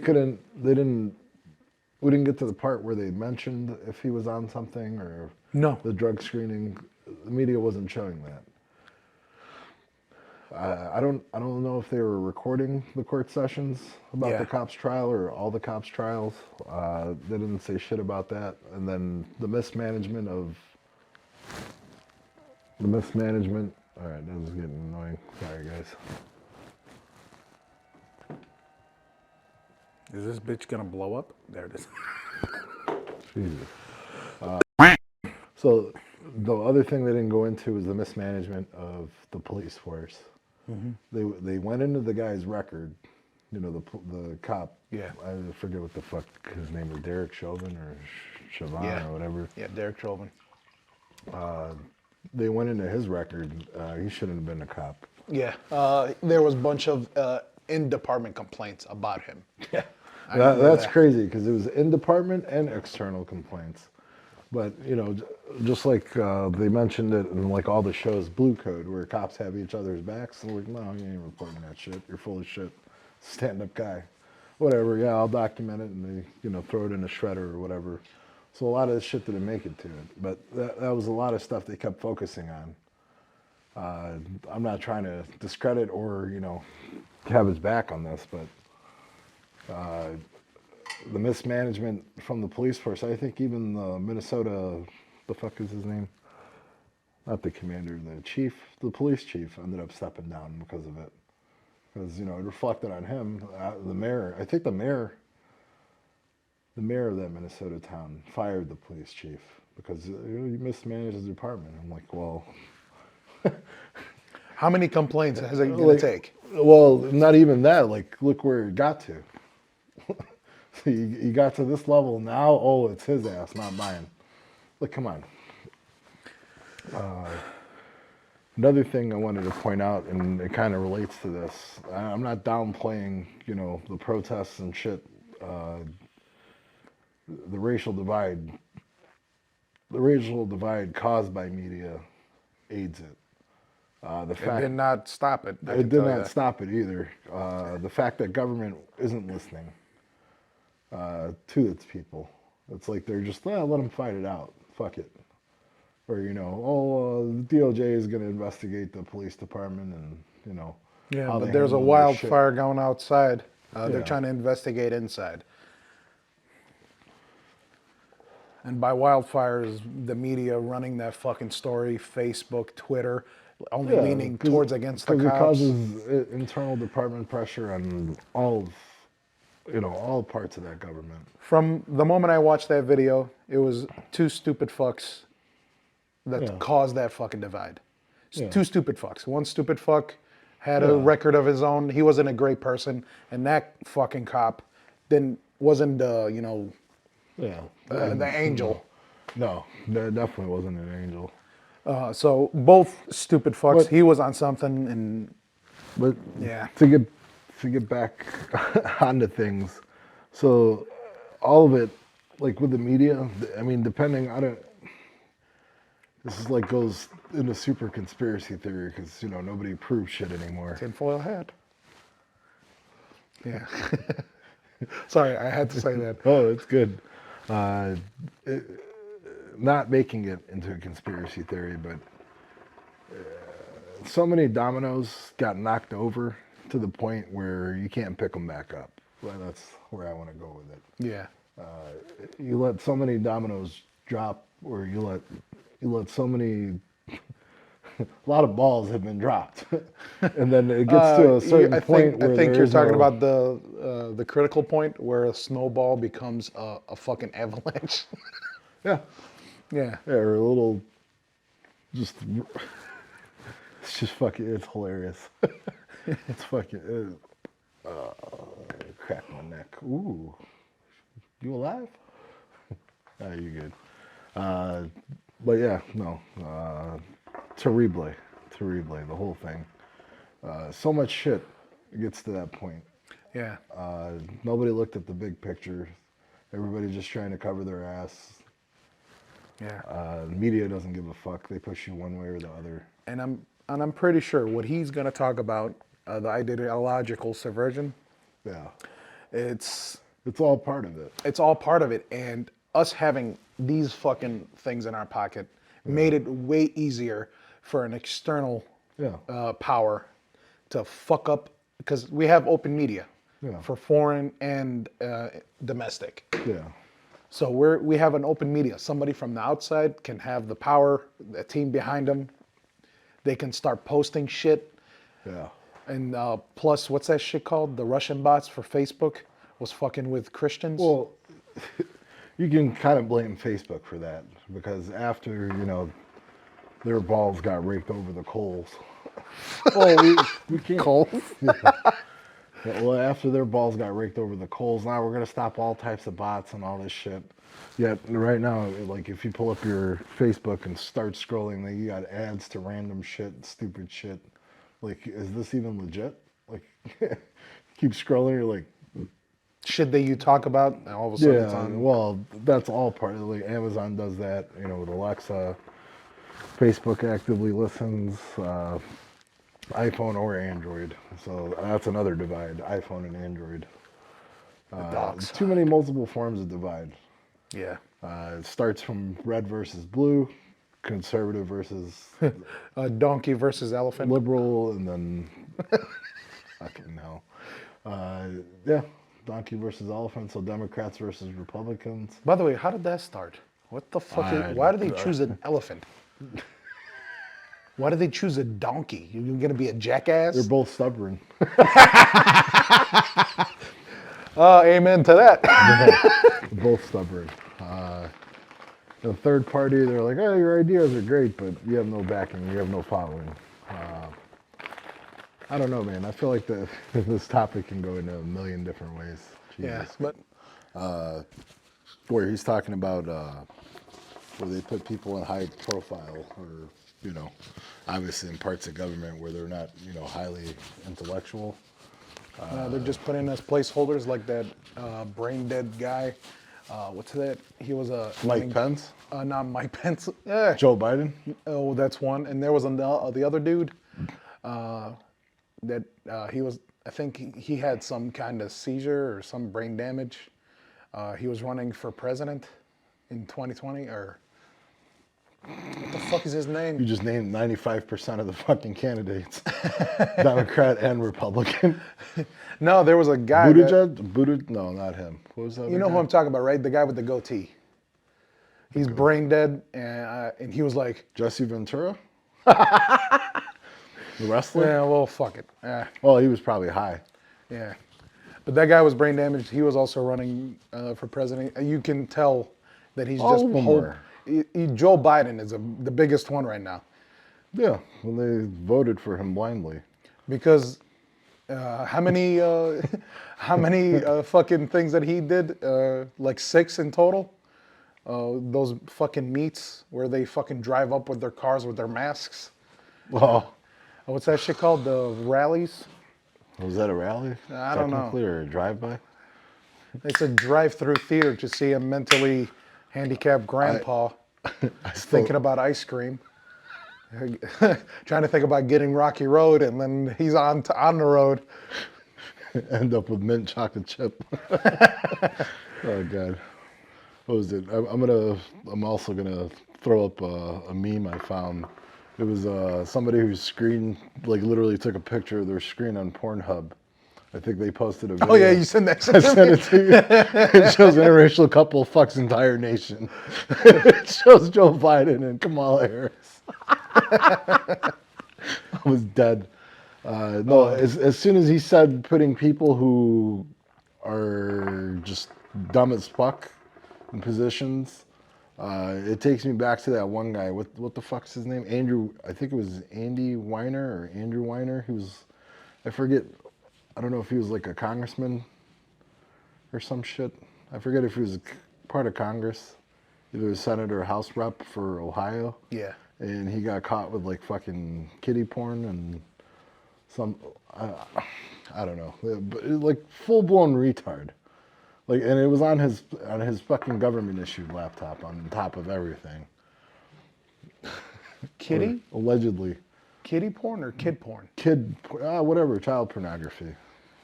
didn't get to the part where they mentioned if he was on something or the drug screening. The media wasn't showing that. I don't know if they were recording the court sessions about the cops' trial or all the cops' trials. They didn't say shit about that. And then the mismanagement. All right, that was getting annoying. Sorry, guys. Is this bitch gonna blow up? There it is. Jesus. So the other thing they didn't go into was the mismanagement of the police force. They went into the guy's record, the cop. Yeah. I forget what the fuck his name was, Derek Chauvin or Chauvin or whatever. Yeah, Derek Chauvin. They went into his record. He shouldn't have been a cop. Yeah. There was a bunch of in-department complaints about him. Yeah. That's crazy because it was in-department and external complaints. But, just like they mentioned it in like all the shows, Blue Code, where cops have each other's backs. And we're like, no, you ain't reporting that shit. You're full of shit. Stand-up guy. Whatever, yeah, I'll document it and they, throw it in a shredder or whatever. So a lot of this shit didn't make it to it. But that was a lot of stuff they kept focusing on. I'm not trying to discredit or, have his back on this, but the mismanagement from the police force, I think even the Minnesota, the fuck is his name? Not the commander, the chief, the police chief ended up stepping down because of it. Because, it reflected on him. The mayor, I think the mayor of that Minnesota town fired the police chief because he mismanaged his department. I'm like, well... How many complaints is it going to take? Well, not even that. Like, look where it got to. He got to this level now. Oh, it's his ass, not mine. Like, come on. Another thing I wanted to point out, and it kind of relates to this. I'm not downplaying, the protests and shit. The racial divide. The racial divide caused by media aids it. It did not stop it. It did not stop it either. The fact that government isn't listening to its people. It's like they're just, let them fight it out. Fuck it. Or, the DOJ is going to investigate the police department and, Yeah, how but they there's a handle their shit. wildfire going outside. They're Yeah. trying to investigate inside. And by wildfires, the media running that fucking story, Facebook, Twitter, only leaning towards against the Because it cops. causes internal department pressure on all parts of that government. From the moment I watched that video, it was two stupid fucks that Yeah. caused that fucking divide. Yeah. Two stupid fucks. One stupid fuck had a Yeah. record of his own. He wasn't a great person, and that fucking cop wasn't Yeah. the angel. No, that definitely wasn't an angel. So both stupid fucks. But- He was on something, and But yeah. to get back onto things, so all of it, like with the media, I mean, depending on it, this is like goes into super conspiracy theory because nobody proves shit anymore. Tinfoil hat. Yeah. Sorry, I had to say that. Oh, it's good. Not making it into a conspiracy theory, but so many dominoes got knocked over to the point where you can't pick them back up. Well, that's where I want to go with it. Yeah. You let so many dominoes drop, or you let so many. A lot of balls have been dropped, and then it gets to a certain point where I think there you're is talking no- about the critical point where a snowball becomes a fucking avalanche. yeah, Yeah. or a little, just it's just fucking. It's hilarious. It's fucking. Crack my neck. Ooh, you alive? Ah, you good? But yeah, no. Terrible, the whole thing. So much shit gets to that point. Yeah. Nobody looked at the big picture. Everybody just trying to cover their ass. Yeah. Media doesn't give a fuck. They push you one way or the other. And I'm pretty sure what he's gonna talk about, the ideological subversion, Yeah, it's all part of it. it's all part of it. And us having these fucking things in our pocket made it way easier for an external Yeah, power to fuck up, because we have open media Yeah. for foreign and domestic. yeah, So we have an open media. Somebody from the outside can have the power, the team behind them. They can start posting shit. yeah. And plus, what's that shit called? The Russian bots for Facebook was fucking with Christians. Well, you can kind of blame Facebook for that because after their balls got raked over the coals. Oh, we can't. Coals? Yeah, well, after their balls got raked over the coals, now we're gonna stop all types of bots and all this shit. Yet right now, like if you pull up your Facebook and start scrolling, then you got ads to random shit, stupid shit. Like, is this even legit? Like, keep scrolling, you're like, Shit that you talk about, and all of a sudden it's yeah. on. Well, that's all part of like Amazon does that. With Alexa, Facebook actively listens. iPhone or Android. So that's another divide, iPhone and Android. Dogs. Too many multiple forms of divide. Yeah. It starts from red versus blue, conservative versus Donkey versus elephant. liberal, and then fucking hell. Yeah, donkey versus elephant, so Democrats versus Republicans. By the way, how did that start? What the fuck? Why did they choose an elephant? Why did they choose a donkey? You're gonna be a jackass? They're both stubborn. Amen to that. They're both stubborn. The third party, they're like, oh, your ideas are great, but you have no backing, you have no following. I don't know, man. I feel like this topic can go in a million different ways. Yeah, Jesus. but Where he's talking about where they put people in high profile or, obviously in parts of government where they're not, highly intellectual. they're just putting us placeholders like that brain dead guy. What's that? He was a Mike Pence? Not Mike Pence. Yeah. Joe Biden? Oh, that's one. And there was the other dude that he was. I think he had some kind of seizure or some brain damage. He was running for president in 2020, or what the fuck is his You name? just named 95% of the fucking candidates, Democrat and Republican. No, there was a guy. That, Buttigieg? No, not him. What was that? you know who I'm talking about, right? The guy with the goatee. He's brain dead, and he was like, Jesse Ventura? The wrestler? "Yeah, well, fuck it." Well, he was probably high. Yeah, but that guy was brain damaged. He was also running for president. You can tell that he's All just of them were. Joe Biden is the biggest one right now Yeah, when they voted for him blindly. because how many fucking things that he did? Like 6 in total. Those fucking meets where they fucking drive up with their cars with their masks. Well, What's that shit called? The rallies. was that a rally? I don't know. Technically, or a drive-by? It's a drive-through theater to see a mentally handicapped grandpa thinking about ice cream, trying to think about getting Rocky Road, and then he's on the road. End up with mint chocolate chip. Oh God, what was it? I'm also gonna throw up a meme I found. It was somebody whose screen, like, literally took a picture of their screen on Pornhub. I think they posted a video. Oh yeah, you sent that I shit to sent me. it to you. It shows interracial couple fucks entire nation. It shows Joe Biden and Kamala Harris. I was dead. No, as soon as he said putting people who are just dumb as fuck in positions, it takes me back to that one guy. What the fuck's his name? Andrew. I think it was Andy Weiner or Andrew Weiner. He was, I forget. I don't know if he was like a congressman or some shit. I forget if he was part of Congress, either a senator or House rep for Ohio. Yeah. And he got caught with like fucking kiddie porn and some, I don't know, but like full blown retard. Like, and it was on his fucking government issued laptop on top of everything. Kitty? Or allegedly. Kitty porn or kid porn? Whatever, child pornography.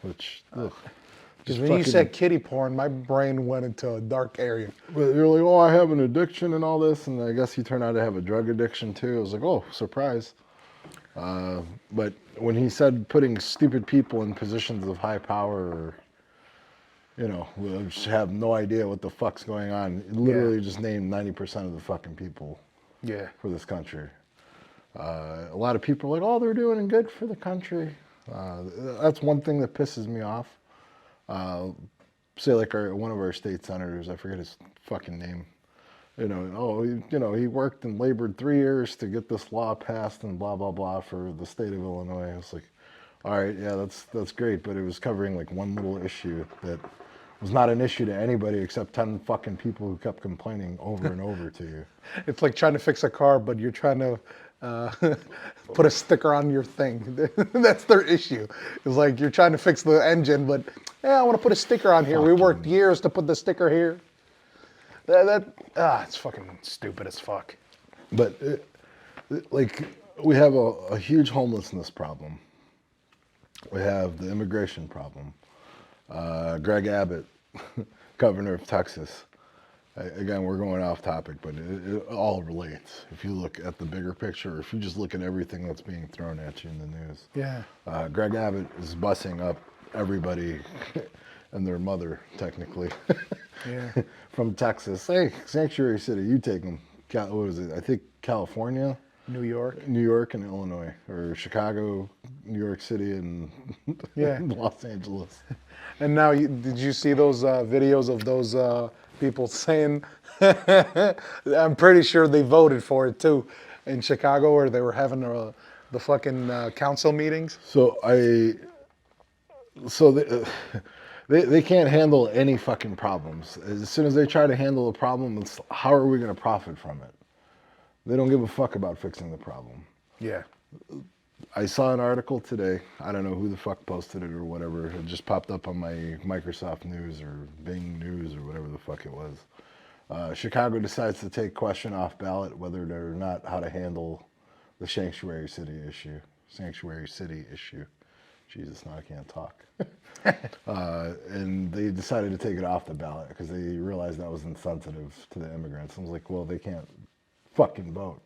Which, Because when you said kitty porn, my brain went into a dark area. But you're like, oh, I have an addiction and all this, and I guess you turn out to have a drug addiction too. I was like, oh, surprise. But when he said putting stupid people in positions of high power, or, you know, we just have no idea what the fuck's going on, it literally just named 90% of the fucking people for this country. A lot of people are like, oh, they're doing good for the country. That's one thing that pisses me off. Say like one of our state senators, I forget his fucking name. He worked and labored 3 years to get this law passed and blah blah blah for the state of Illinois. I was like, all right, yeah, that's great, but it was covering like one little issue that was not an issue to anybody except 10 fucking people who kept complaining over and over to you. It's like trying to fix a car, but you're trying to put a sticker on your thing. That's their issue. It's like you're trying to fix the engine, but I want to put a sticker on here. We worked years to put the sticker here. It's fucking stupid as fuck. But like we have a huge homelessness problem. We have the immigration problem. Greg Abbott, governor of Texas. Again, we're going off topic, but it all relates. If you look at the bigger picture, or if you just look at everything that's being thrown at you in the news. Yeah. Greg Abbott is bussing up everybody and their mother, technically, from Texas. Hey, sanctuary city, you take them. What is it? I think California, New York, and Illinois, or Chicago, New York City, and Los Angeles. And now, did you see those videos of those people saying, I'm pretty sure they voted for it too, in Chicago, where they were having the fucking council meetings? So they can't handle any fucking problems. As soon as they try to handle a problem, it's how are we going to profit from it? They don't give a fuck about fixing the problem. Yeah. I saw an article today. I don't know who the fuck posted it or whatever. It just popped up on my Microsoft News or Bing News or whatever the fuck it was. Chicago decides to take question off ballot whether or not how to handle the sanctuary city issue. Jesus, now I can't talk. And they decided to take it off the ballot because they realized that was insensitive to the immigrants. I was like, well, they can't fucking vote.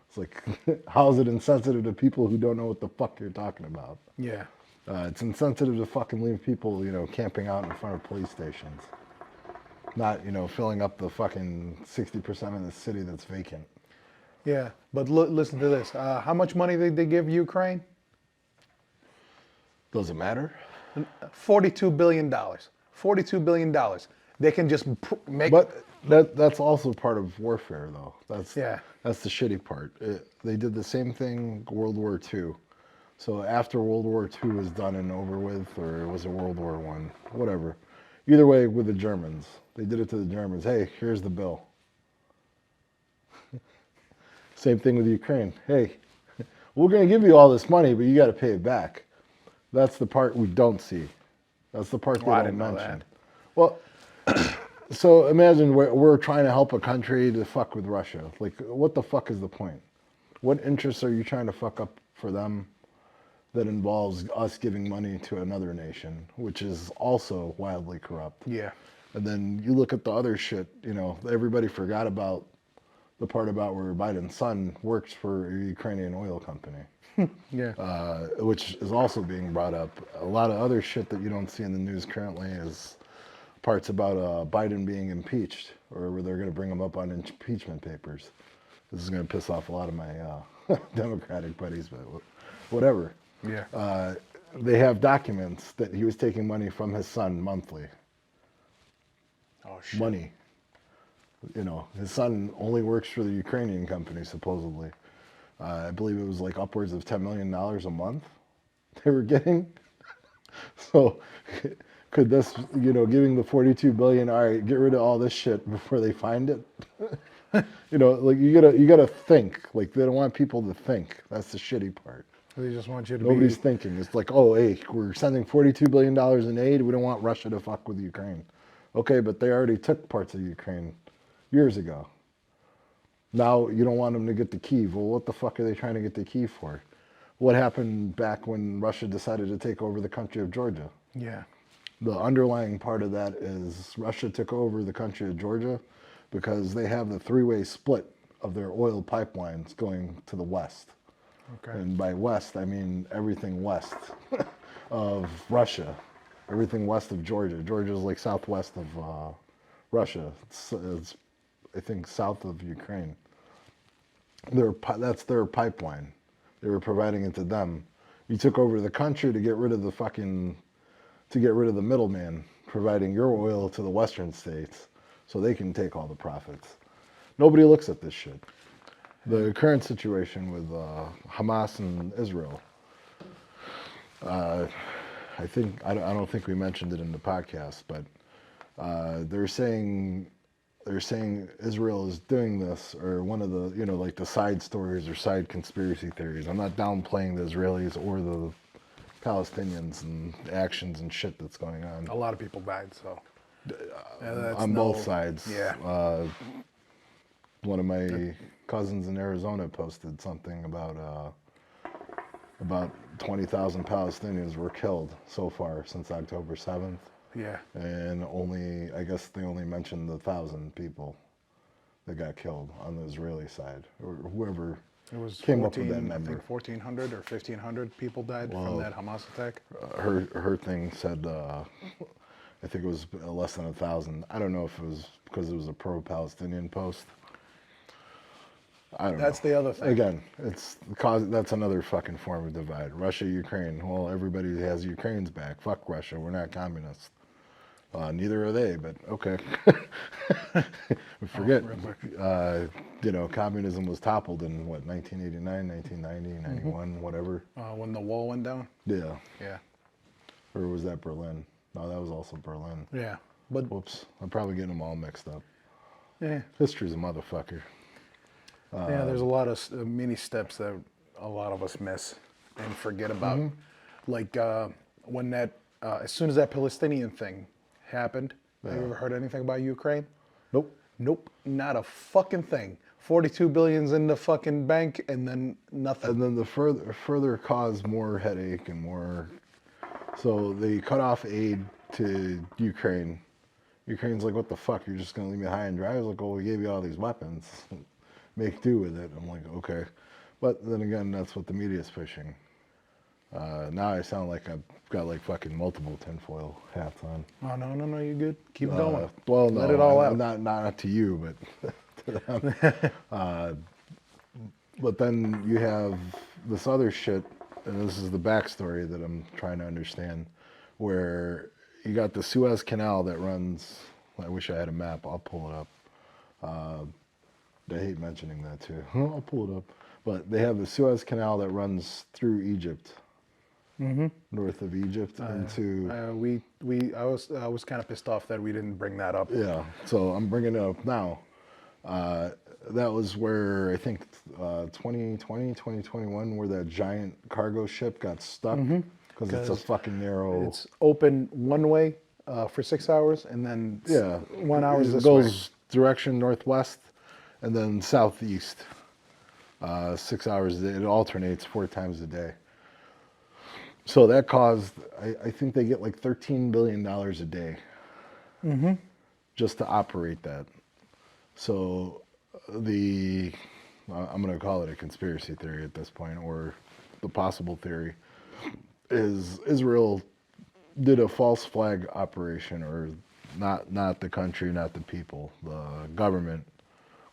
It's like, how is it insensitive to people who don't know what the fuck you're talking about? Yeah. It's insensitive to fucking leave people, camping out in front of police stations. Not, filling up the fucking 60% of the city that's vacant. Yeah. But listen to this. How much money did they give Ukraine? Does it matter? $42 billion. $42 billion. They can just make... But that's also part of warfare, though. That's the shitty part. They did the same thing World War II. So after World War II was done and over with, or it was a World War I, whatever. Either way, with the Germans, they did it to the Germans. Hey, here's the bill. Same thing with Ukraine. Hey, we're going to give you all this money, but you got to pay it back. That's the part we don't see. That's the part they don't mention. Well, so imagine we're trying to help a country to fuck with Russia. Like, what the fuck is the point? What interests are you trying to fuck up for them that involves us giving money to another nation, which is also wildly corrupt? Yeah. And then you look at the other shit, everybody forgot about the part about where Biden's son works for a Ukrainian oil company. Yeah. Which is also being brought up. A lot of other shit that you don't see in the news currently is parts about Biden being impeached, or where they're going to bring him up on impeachment papers. This is going to piss off a lot of my Democratic buddies, but whatever. Yeah. They have documents that he was taking money from his son monthly. Oh, shit. Money. His son only works for the Ukrainian company, supposedly. I believe it was like upwards of $10 million a month they were getting. So could this, giving the 42 billion, all right, get rid of all this shit before they find it? Like you gotta think. Like, they don't want people to think. That's the shitty part. They just want you to Nobody's thinking. It's like, oh, hey, we're sending $42 billion in aid. We don't want Russia to fuck with Ukraine. Okay, but they already took parts of Ukraine years ago. Now you don't want them to get to Kyiv. Well, what the fuck are they trying to get to Kyiv for? What happened back when Russia decided to take over the country of Georgia? Yeah. The underlying part of that is Russia took over the country of Georgia because they have the three-way split of their oil pipelines going to the west. Okay. And by west, I mean everything west of Russia, everything west of Georgia. Georgia is like southwest of Russia. It's, I think, south of Ukraine. That's their pipeline. They were providing it to them. You took over the country to get rid of the middleman, providing your oil to the western states so they can take all the profits. Nobody looks at this shit. The current situation with Hamas and Israel, I don't think we mentioned it in the podcast, but they're saying Israel is doing this, or one of the, like the side stories or side conspiracy theories. I'm not downplaying the Israelis or the Palestinians and actions and shit that's going on. A lot of people died, so. On both sides. Yeah. One of my cousins in Arizona posted something about 20,000 Palestinians were killed so far since October 7th. Yeah. And I guess they only mentioned the 1,000 people that got killed on the Israeli side, or whoever It was came up with that number. I think 1,400 or 1,500 people died from that Hamas attack. Her thing said, I think it was less than 1,000. I don't know if it was because it was a pro-Palestinian post. I don't know. That's the other thing. Again, that's another fucking form of divide. Russia, Ukraine. Well, everybody has Ukraine's back. Fuck Russia. We're not communists. Neither are they, but okay. Forget, communism was toppled in, 1989, 1990, 91, whatever. When the wall went down? Yeah. Yeah. Or was that Berlin? No, that was also Berlin. Yeah. But Whoops. I'm probably getting them all mixed up. yeah, History's a motherfucker. there's a lot of mini steps that a lot of us miss and forget about. Like when that, as soon as that Palestinian thing happened, have you ever heard anything about Ukraine? Nope. Nope, not a fucking thing. 42 billion's in the fucking bank, and then nothing. And then the further cause more headache and more So they cut off aid to Ukraine. Ukraine's like, what the fuck? You're just gonna leave me high and dry? I was like, well, we gave you all these weapons. Make do with it. I'm like, okay. But then again, that's what the media's pushing. Now I sound like I've got like fucking multiple tinfoil hats on. Oh, no, you're good. Keep going. Well, no, Let it all out. not to you, but to them. But then you have this other shit, and this is the backstory that I'm trying to understand, where you got the Suez Canal that runs. I wish I had a map. I'll pull it up. I hate mentioning that too. I'll pull it up. But they have the Suez Canal that runs through Egypt, north of Egypt into. I was kind of pissed off that we didn't bring that up. Yeah, so I'm bringing it up now. That was where I think 2020, 2021, where that giant cargo ship got stuck because it's a fucking narrow. It's open one way for 6 hours, and then 1 hour it this goes direction northwest and then southeast. 6 hours a day. It alternates 4 times a day. So that caused, I think they get like $13 billion a day just to operate that. So I'm going to call it a conspiracy theory at this point, or the possible theory, is Israel did a false flag operation, or not the country, not the people, the government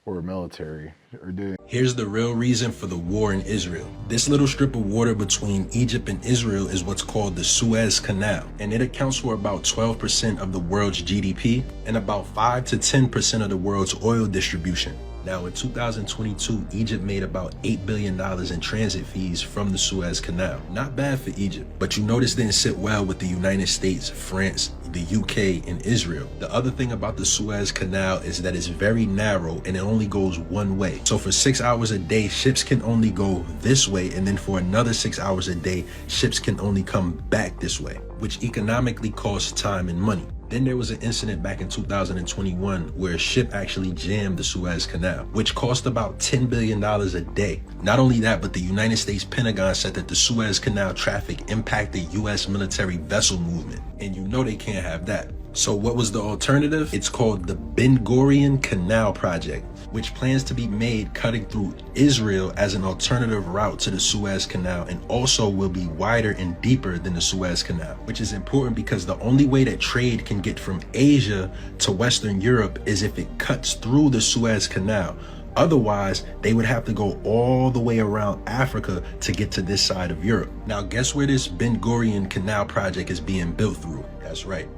or military are doing. Here's the real reason for the war in Israel. This little strip of water between Egypt and Israel is what's called the Suez Canal, and it accounts for about 12% of the world's GDP and about 5 to 10% of the world's oil distribution. Now, in 2022, Egypt made about $8 billion in transit fees from the Suez Canal. Not bad for Egypt, but you notice didn't sit well with the United States, France, the UK, and Israel. The other thing about the Suez Canal is that it's very narrow and it only goes one way. So for 6 hours a day, ships can only go this way, and then for another 6 hours a day, ships can only come back this way, which economically costs time and money. Then there was an incident back in 2021 where a ship actually jammed the Suez Canal, which cost about $10 billion a day. Not only that, but the United States Pentagon said that the Suez Canal traffic impacted U.S. military vessel movement. And you know they can't have that. So what was the alternative? It's called the Ben Gurion Canal Project, which plans to be made cutting through Israel as an alternative route to the Suez Canal, and also will be wider and deeper than the Suez Canal, which is important because the only way that trade can get from Asia to Western Europe is if it cuts through the Suez Canal. Otherwise, they would have to go all the way around Africa to get to this side of Europe. Now, guess where this Ben Gurion Canal Project is being built through? That's right,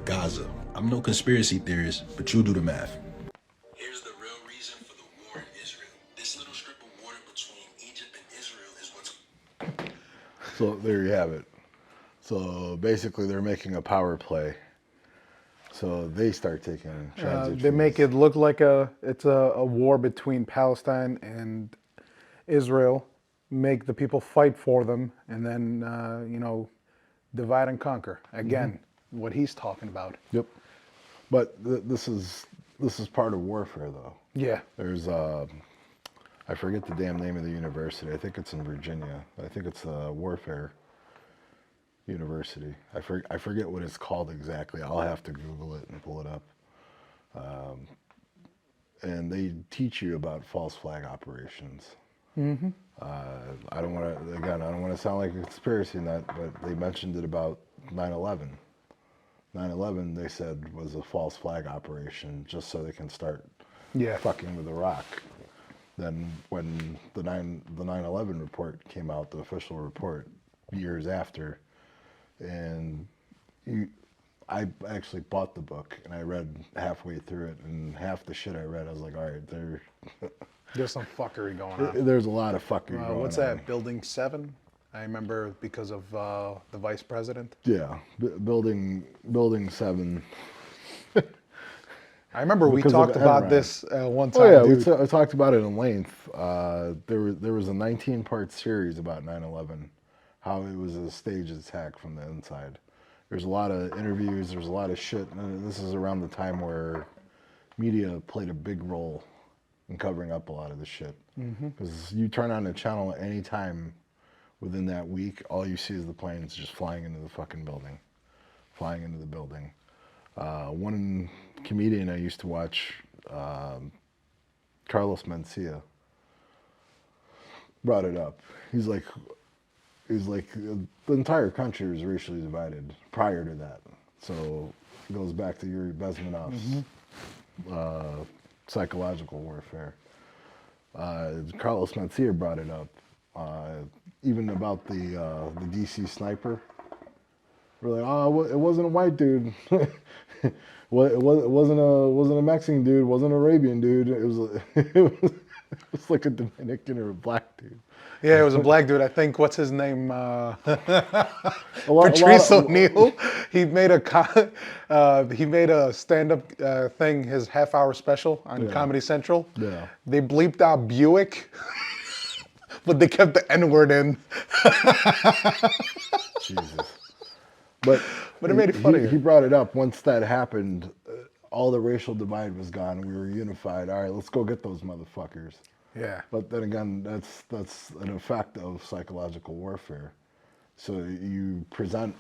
Gaza. I'm no conspiracy theorist, but you do the math. Here's the real reason for the war in Israel. This little strip of water between Egypt and Israel is what's... So there you have it. So basically they're making a power play. So they start taking transit They fees. make it look like it's a war between Palestine and Israel, make the people fight for them, and then, divide and conquer. Again, what he's talking about. Yep. But this is part of warfare, though. Yeah. There's I forget the damn name of the university. I think it's in Virginia. I think it's Warfare University. I forget what it's called exactly. I'll have to Google it and pull it up. And they teach you about false flag operations. I don't want to sound like a conspiracy nut, but they mentioned it about 9/11. 9/11, they said, was a false flag operation just so they can start fucking with Iraq. Then when the 9/11 report came out, the official report, years after, and I actually bought the book and I read halfway through it, and half the shit I read, I was like, all right, There's some fuckery going on. there's a lot of fucking going What's on. that? Building 7? I remember because of the vice president. Yeah, building 7. I remember we Because of talked about Enron. this one time. Oh yeah, dude. I talked about it in length. There was a 19-part series about 9/11, how it was a staged attack from the inside. There's a lot of interviews. There's a lot of shit. And this is around the time where media played a big role in covering up a lot of the shit. Because you turn on a channel at any time within that week, all you see is the planes just flying into the fucking building. Flying into the building. One comedian I used to watch, Carlos Mencia, brought it up. He's like, the entire country was racially divided prior to that. So it goes back to Yuri Besmenov's psychological warfare. Carlos Mencia brought it up, even about the DC sniper. We're like, oh, it wasn't a white dude. It wasn't a Mexican dude. It wasn't an Arabian dude. It was like a Dominican or a black dude. Yeah, it was a black dude. I think, what's his name? Patrice O'Neill. He made a stand-up thing, his half-hour special on Comedy Central. Yeah. They bleeped out Buick, but they kept the N-word in. Jesus. But it made it funnier. He brought it up. Once that happened, all the racial divide was gone. We were unified. All right, let's go get those motherfuckers. Yeah. But then again, that's an effect of psychological warfare. So you present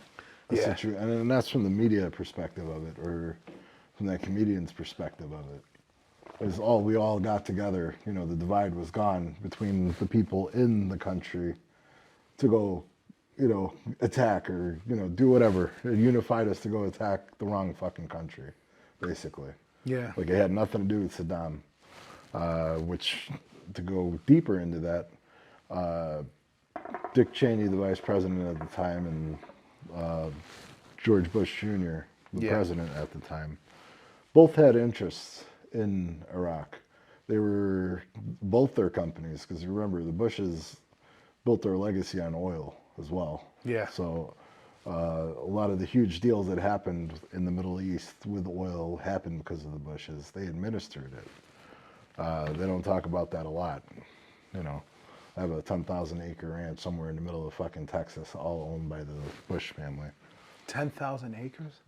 a situation, and that's from the media perspective of it, or from that comedian's perspective of it. We all got together. You know, the divide was gone between the people in the country to go, you know, attack or, you know, do whatever. It unified us to go attack the wrong fucking country, basically. Yeah. Like, it had nothing to do with Saddam, which, to go deeper into that, Dick Cheney, the vice president at the time, and George Bush Jr., the president at the time, both had interests in Iraq. They were both their companies, because remember, the Bushes built their legacy on oil as well. Yeah. So a lot of the huge deals that happened in the Middle East with oil happened because of the Bushes. They administered it. They don't talk about that a lot. You know, I have a 10,000 acre ranch somewhere in the middle of fucking Texas, all owned by the Bush family. 10,000 acres?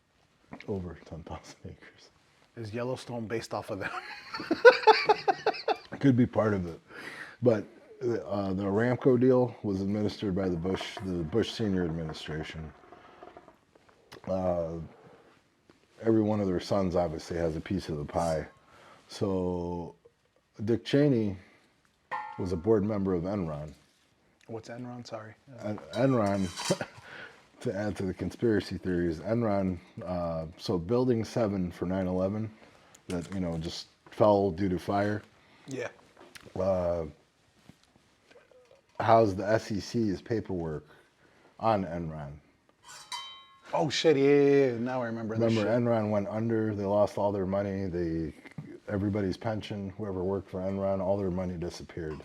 Over 10,000 acres. Is Yellowstone based off of them? Could be part of it. But the Aramco deal was administered by the Bush senior administration. Every one of their sons obviously has a piece of the pie. So Dick Cheney was a board member of Enron. What's Enron? Sorry. Enron, to add to the conspiracy theories, Enron, so Building 7 for 9/11, that, you know, just fell due to fire. Yeah. Housed the SEC's paperwork on Enron. Oh shit! Yeah. Now I remember. Remember, that shit. Enron went under. They lost all their money. Everybody's pension, whoever worked for Enron, all their money disappeared.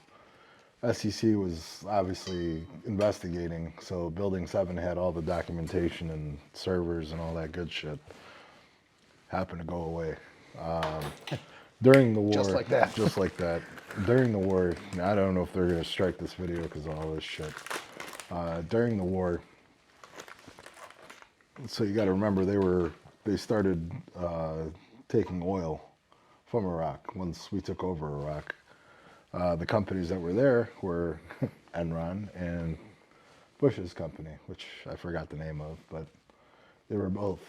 SEC was obviously investigating, so Building 7 had all the documentation and servers and all that good shit. Happened to go away. During the war. Just like that. Just like that. During the war, I don't know if they're going to strike this video because of all this shit. During the war, so you got to remember, they started taking oil from Iraq once we took over Iraq. The companies that were there were Enron and Bush's company, which I forgot the name of, but they were both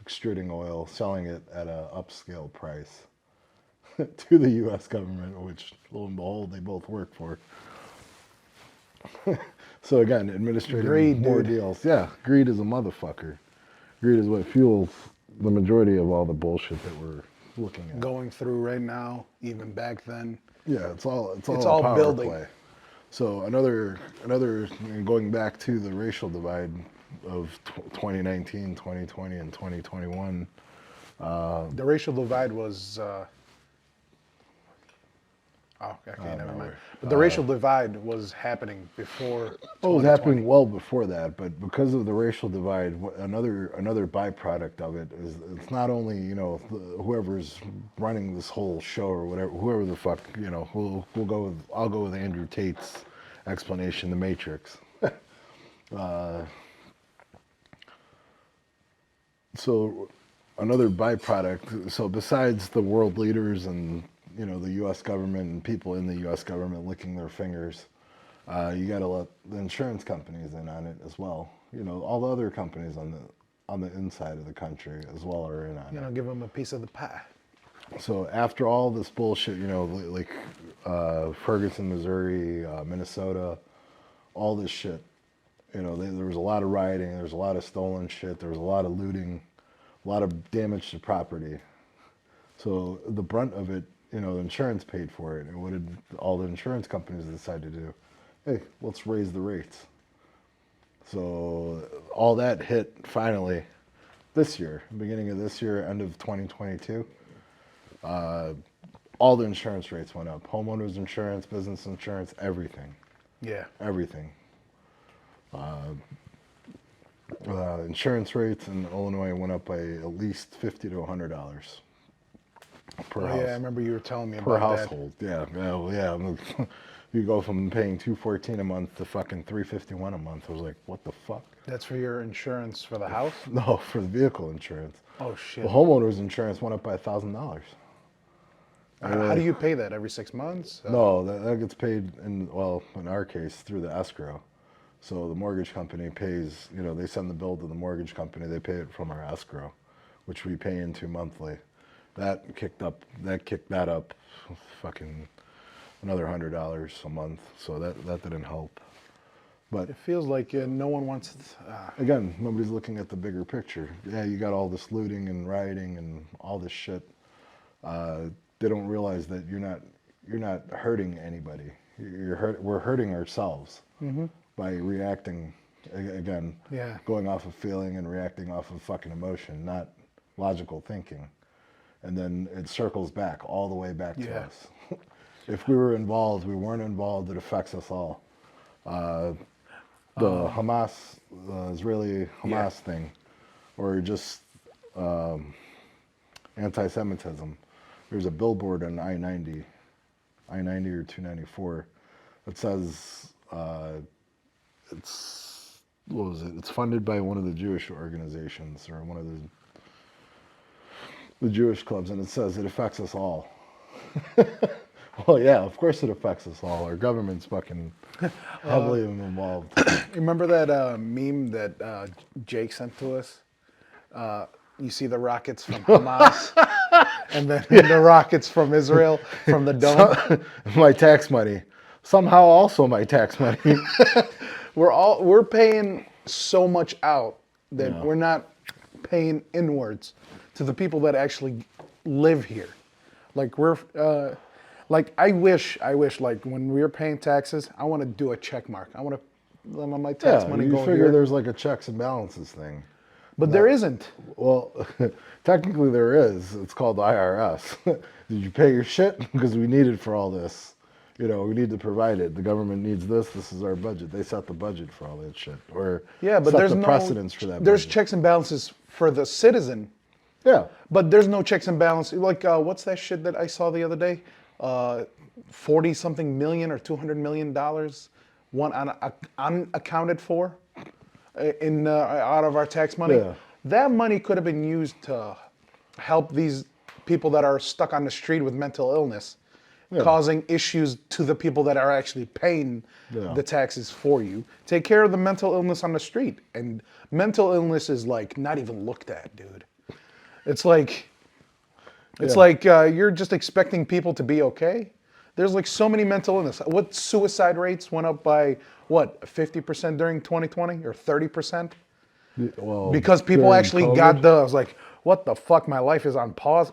extruding oil, selling it at an upscale price to the U.S. government, which, lo and behold, they both work for. So again, administrating Greed, more dude. deals. Yeah, greed is a motherfucker. Greed is what fuels the majority of all the bullshit that we're looking at. Going through right now, even back then. Yeah, it's all all power building. play. So another going back to the racial divide of 2019, 2020, and 2021. The racial divide was. Okay, never mind. But the racial divide was happening before. Oh, it was 2020. happening well before that, but because of the racial divide, another byproduct of it is it's not only, you know, whoever's running this whole show or whatever, whoever the fuck, you know, I'll go with Andrew Tate's explanation, The Matrix. So another byproduct. So besides the world leaders and, you know, the U.S. government and people in the U.S. government licking their fingers, You got to let the insurance companies in on it as well. All the other companies on the inside of the country as well are in on it. Give them a piece of the pie. So after all this bullshit, like Ferguson, Missouri, Minnesota, all this shit, there was a lot of rioting, there was a lot of stolen shit, there was a lot of looting, a lot of damage to property. So the brunt of it, the insurance paid for it. And what did all the insurance companies decide to do? Hey, let's raise the rates. So all that hit finally this year, beginning of this year, end of 2022. All the insurance rates went up. Homeowners insurance, business insurance, everything. Yeah. Everything. Insurance rates in Illinois went up by at least $50 to $100 per house. Yeah, I remember you were telling me Per about household. Yeah. You go from paying $214 a month to fucking $351 a month. I was like, what the fuck? that. That's for your insurance for the house? No, for the vehicle insurance. Oh, shit. The homeowners insurance went up by $1,000. How do you pay that? Every 6 months? No, that gets paid in our case, through the escrow. So the mortgage company pays, they send the bill to the mortgage company, they pay it from our escrow, which we pay into monthly. That kicked that up fucking another $100 a month. So that didn't help. But It feels like no one wants... again, nobody's looking at the bigger picture. Yeah, you got all this looting and rioting and all this shit. They don't realize that you're not hurting anybody. We're hurting ourselves by reacting again. Yeah. Going off of feeling and reacting off of fucking emotion, not logical thinking. And then it circles back all the way back to Yeah. us. If we were involved, we weren't involved. It affects us all. The Hamas, Israeli Hamas thing, or just anti-Semitism. There's a billboard on I-90 or 294 that says it's funded by one of the Jewish organizations or one of the Jewish clubs, and it says it affects us all. Well, yeah, of course it affects us all. Our government's fucking heavily involved. Remember that meme that Jake sent to us? You see the rockets from Hamas, and then the rockets from Israel, from the dome. My tax money. Somehow also my tax money. We're paying so much out that Yeah. we're not paying inwards to the people that actually live here. Like I wish like when we're paying taxes, I want to do a check mark. I want to let my tax money you go figure here. there's like a checks and balances thing. But there isn't. Well, technically there is. It's called the IRS. Did you pay your shit? Because we need it for all this. We need to provide it. The government needs this. This is our budget. They set the budget for all that shit. Or Yeah, but set there's the no precedence for that There's budget. checks and balances for the citizen, Yeah. but there's no checks and balances. Like what's that shit that I saw the other day? 40 something million or $200 million, one unaccounted for in out of our tax money. Yeah. That money could have been used to help these people that are stuck on the street with mental illness, causing issues to the people that are actually paying the taxes for you. Take care of the mental illness on the street. And mental illness is like not even looked at, dude. It's like you're just expecting people to be okay. There's like so many mental illness. What suicide rates went up by 50% during 2020 or 30%? Well, Because people during actually COVID, I was like, what the fuck? My life is on pause.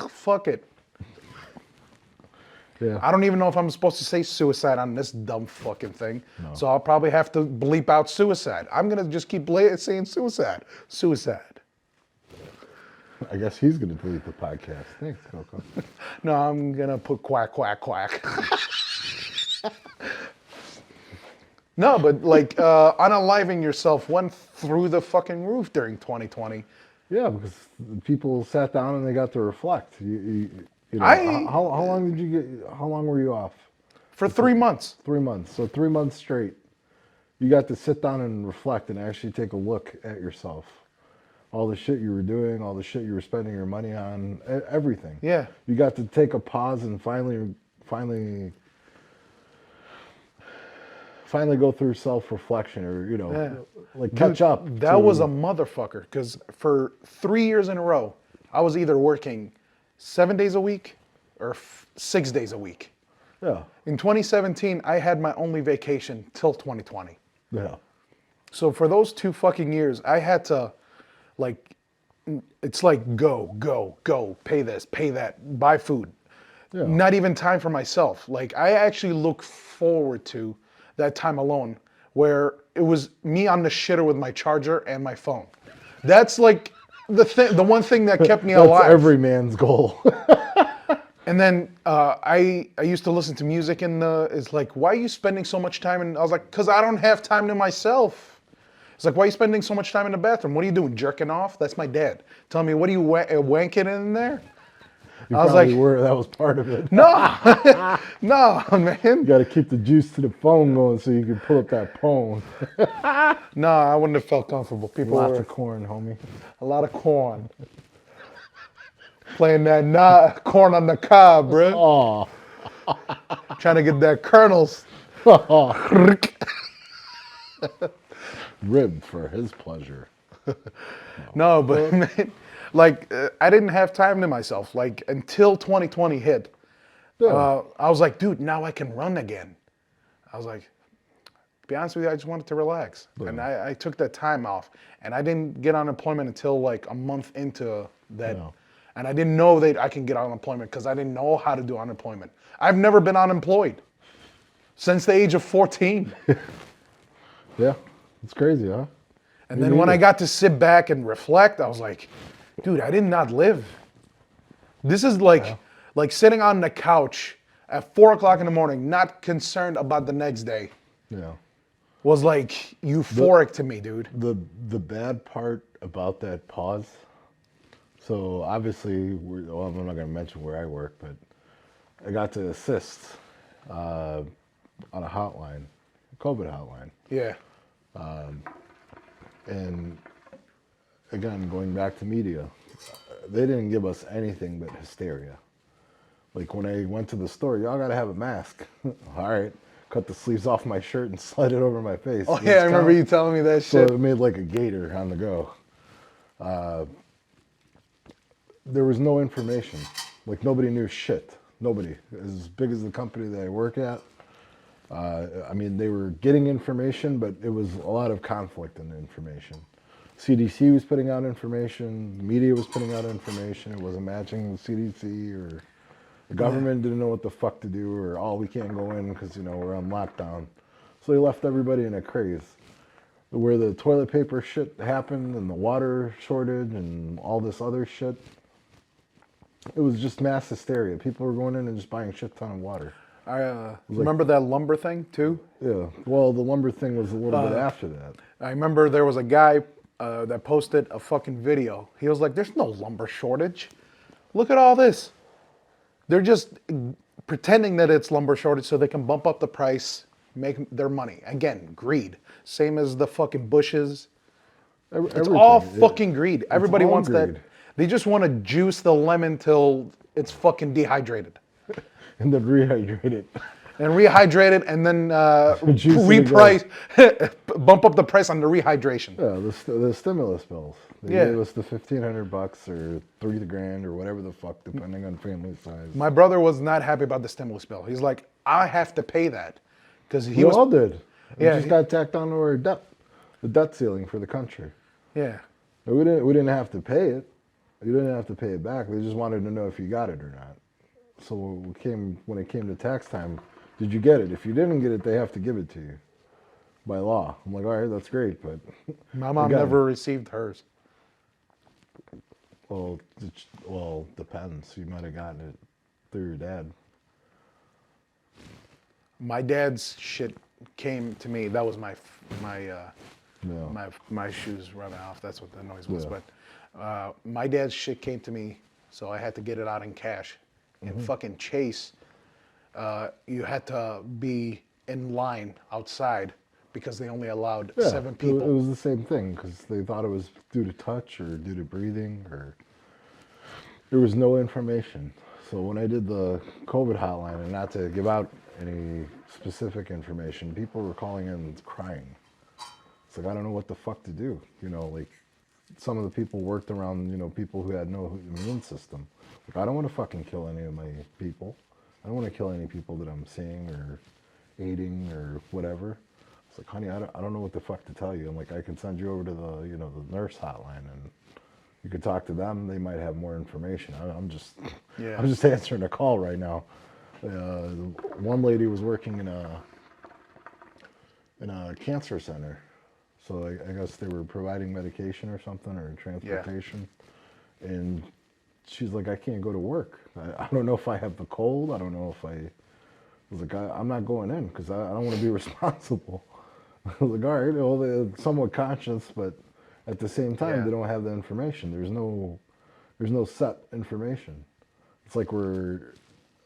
Fuck it. Yeah. I don't even know if I'm supposed to say suicide on this dumb fucking thing. No. So I'll probably have to bleep out suicide. I'm going to just keep saying suicide. Suicide. I guess he's going to delete the podcast. Thanks, Coco. No, I'm going to put quack, quack, quack. No, but like unaliving yourself went through the fucking roof during 2020. Yeah, because people sat down and they got to reflect. How long did you get? How long were you off? For 3 months. 3 months. So 3 months straight, you got to sit down and reflect and actually take a look at yourself. All the shit you were doing, all the shit you were spending your money on, everything. Yeah. You got to take a pause and finally finally go through self-reflection, or Yeah. like catch up. That to- was a motherfucker. Because for 3 years in a row, I was either working 7 days a week or 6 days a week. yeah, In 2017, I had my only vacation till 2020. yeah, So for those 2 fucking years, I had to, like, it's like go, go, go, pay this, pay that, buy food. Yeah. Not even time for myself. Like, I actually look forward to that time alone where it was me on the shitter with my charger and my phone. That's like the one thing that kept me That's alive. every man's goal. And then I used to listen to music and it's like, why are you spending so much time? And I was like, because I don't have time to myself. It's like, why are you spending so much time in the bathroom? What are you doing, jerking off? That's my dad. Tell me, what are you wanking in there? You I was probably like, were. That was part of it. no, no, man. You got to keep the juice to the phone going so you can pull up that phone. No, I wouldn't have felt comfortable. People Lots were of corn, homie. a lot of corn. Playing that corn on the cob, bro. Oh, Trying to get that kernels. ribbed for his pleasure. No, but man, like I didn't have time to myself. Like until 2020 hit, I was like, dude, now I can run again. I was like, to be honest with you, I just wanted to relax, and I took that time off, and I didn't get unemployment until like a month into that, and I didn't know that I can get unemployment because I didn't know how to do unemployment. I've never been unemployed since the age of 14. Yeah, it's crazy, huh? And then when I got to sit back and reflect, I was like, dude, I did not live. This is like sitting on the couch at 4 o'clock in the morning, not concerned about the next day, Yeah. was like euphoric to me, dude. The bad part about that pause. So obviously, well, I'm not going to mention where I work, but I got to assist on a hotline, a COVID hotline. Yeah. And again, going back to media, they didn't give us anything but hysteria. Like when I went to the store, y'all gotta have a mask. All right, cut the sleeves off my shirt and slide it over my face. Oh yeah, I remember you telling me that So shit. it made like a gator on the go. There was no information. Like nobody knew shit. Nobody. As big as the company that I work at, I mean, they were getting information, but it was a lot of conflict in the information. CDC was putting out information, the media was putting out information, it wasn't matching the CDC, or the government didn't know what the fuck to do, or, oh, we can't go in because, we're on lockdown. So they left everybody in a craze. Where the toilet paper shit happened, and the water shortage, and all this other shit, it was just mass hysteria. People were going in and just buying a shit ton of water. I remember that lumber thing too. Yeah, well, the lumber thing was a little bit after that. I remember there was a guy that posted a fucking video. He was like, there's no lumber shortage. Look at all this. They're just pretending that it's lumber shortage so they can bump up the price, make their money. Again, greed. Same as the fucking bushes. It's all fucking greed. Everybody all wants that. greed. They just want to juice the lemon till it's fucking dehydrated. And then rehydrate it. And rehydrate it and then Juice it reprice, bump up the price on the rehydration. Yeah, the stimulus bills. They gave us the $1,500 or $3,000 or whatever the fuck, depending on family size. My brother was not happy about the stimulus bill. He's like, I have to pay that. Because he We was. all did. It Yeah, just got tacked onto our debt, the debt ceiling for the country. Yeah. We didn't have to pay it. You didn't have to pay it back. They just wanted to know if you got it or not. So when it came to tax time, did you get it? If you didn't get it, they have to give it to you by law. I'm like, all right, that's great, but My mom Again. never received hers. well, depends. You might have gotten it through your dad. My dad's shit came to me. That was my shoes rubbing off. That's what the noise was. Yeah. But my dad's shit came to me, so I had to get it out in cash. In fucking Chase, you had to be in line outside because they only allowed 7 people. It was the same thing because they thought it was due to touch or due to breathing, or there was no information. So when I did the COVID hotline, and not to give out any specific information. People were calling in crying. It's like, I don't know what the fuck to do. You know, like some of the people worked around, you know, people who had no immune system. Like, I don't want to fucking kill any of my people. I don't want to kill any people that I'm seeing or aiding or whatever. It's like, honey, I don't know what the fuck to tell you. I'm like, I can send you over to the, you know, the nurse hotline and you could talk to them. They might have more information. I'm just answering a call right now. One lady was working in a cancer center. So I guess they were providing medication or something or transportation. Yeah. And she's like, I can't go to work. I don't know if I have the cold. I don't know if I was like, I'm not going in because I don't want to be responsible. I was like, all right, well, they're somewhat conscious, but at the same time, they don't have the information. There's no set information. It's like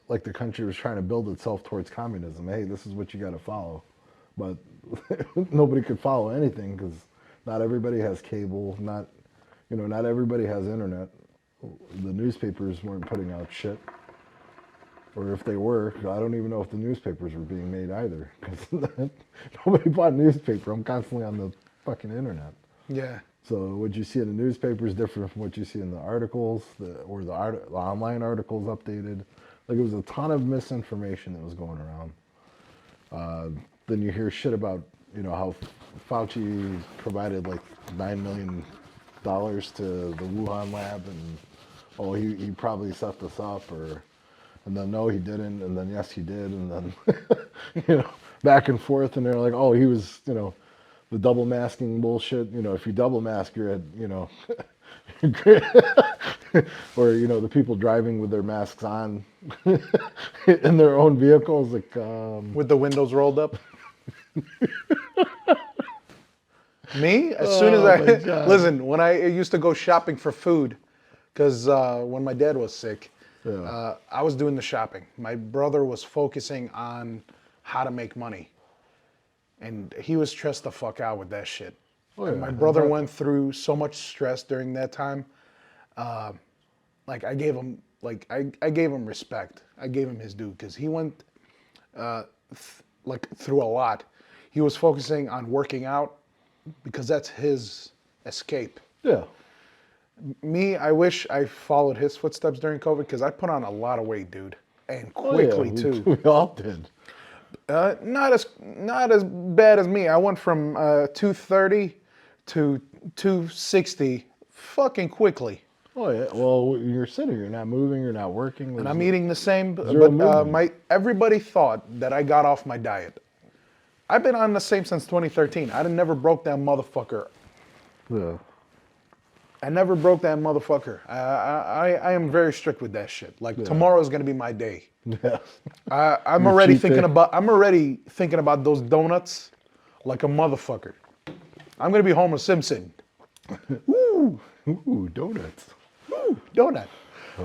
like the country was trying to build itself towards communism. Hey, this is what you got to follow. But nobody could follow anything because not everybody has cable. Not everybody has internet. The newspapers weren't putting out shit. Or if they were, I don't even know if the newspapers were being made either. Because nobody bought a newspaper. I'm constantly on the fucking internet. Yeah. So what you see in the newspaper is different from what you see in the articles, the online articles updated. Like, it was a ton of misinformation that was going around. Then you hear shit about, you know, how Fauci provided like $9 million to the Wuhan lab, and he probably set this up, and then no, he didn't, and then yes, he did, and then you know, back and forth, and they're like, oh, he was, you know, the double masking bullshit. You know, if you double mask, you're at, you know, or, you know, the people driving with their masks on in their own vehicles, like with the windows rolled up. Me, as soon as I listen, when I used to go shopping for food, because when my dad was sick, I was doing the shopping. My brother was focusing on how to make money, and he was stressed the fuck out with that shit. And my brother went through so much stress during that time. Like, I gave him respect. I gave him his due because he went through a lot. He was focusing on working out because that's his escape. Yeah. Me, I wish I followed his footsteps during COVID because I put on a lot of weight, dude, and quickly too. We all did. Not as bad as me. I went from 230 to 260 fucking quickly. Oh yeah. Well, you're sitting. You're not moving. You're not working. And I'm eating the same. Zero But movement. everybody thought that I got off my diet. I've been on the same since 2013. I never broke that motherfucker. Yeah. I never broke that motherfucker. I am very strict with that shit. Like, tomorrow is gonna be my day. Yeah. I'm already thinking about those donuts like a motherfucker. I'm gonna be Homer Simpson. Ooh, donuts. Woo, donut.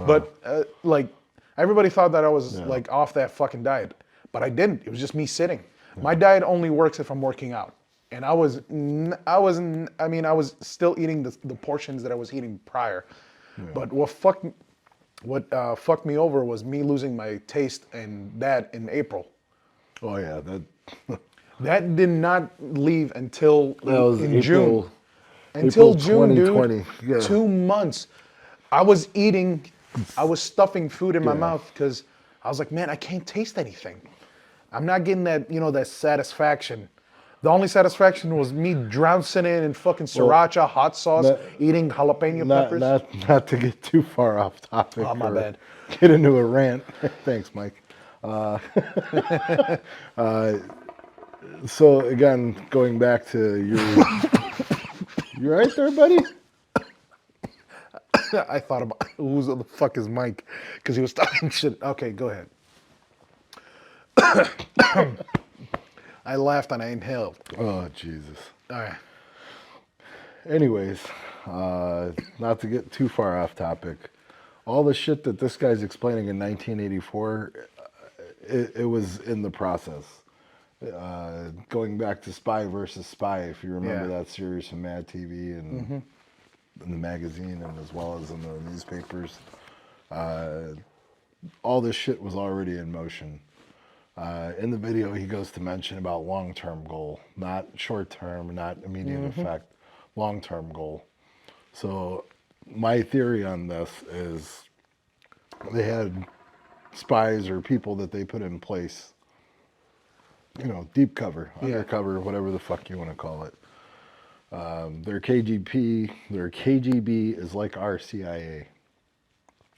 But like, everybody thought that I was like off that fucking diet, but I didn't. It was just me sitting. My diet only works if I'm working out, and I was still eating the portions that I was eating prior. Yeah. But what fucked me over was me losing my taste and that in April. Oh yeah, that did not leave until in June. Until June, 2020. dude. Yeah. 2 months. I was stuffing food in my mouth because I was like, man, I can't taste anything. I'm not getting that, you know, that satisfaction. The only satisfaction was me drowning it in fucking sriracha, hot sauce, eating jalapeno peppers. Not to get too far off topic. Oh, my bad. Get into a rant. Thanks, Mike. So again, going back to your, you right there, buddy? I thought about who the fuck is Mike because he was talking shit. Okay, go ahead. I laughed and I inhaled. Oh, Jesus. All right. Anyways, not to get too far off topic, all the shit that this guy's explaining in 1984, it was in the process. Going back to Spy versus Spy, if you remember that series from Mad TV and in the magazine and as well as in the newspapers, all this shit was already in motion. In the video, he goes to mention about long-term goal, not short-term, not immediate effect, long-term goal. So my theory on this is they had spies or people that they put in place, you know, deep cover, undercover, whatever the fuck you want to call it. Their KGB is like our CIA.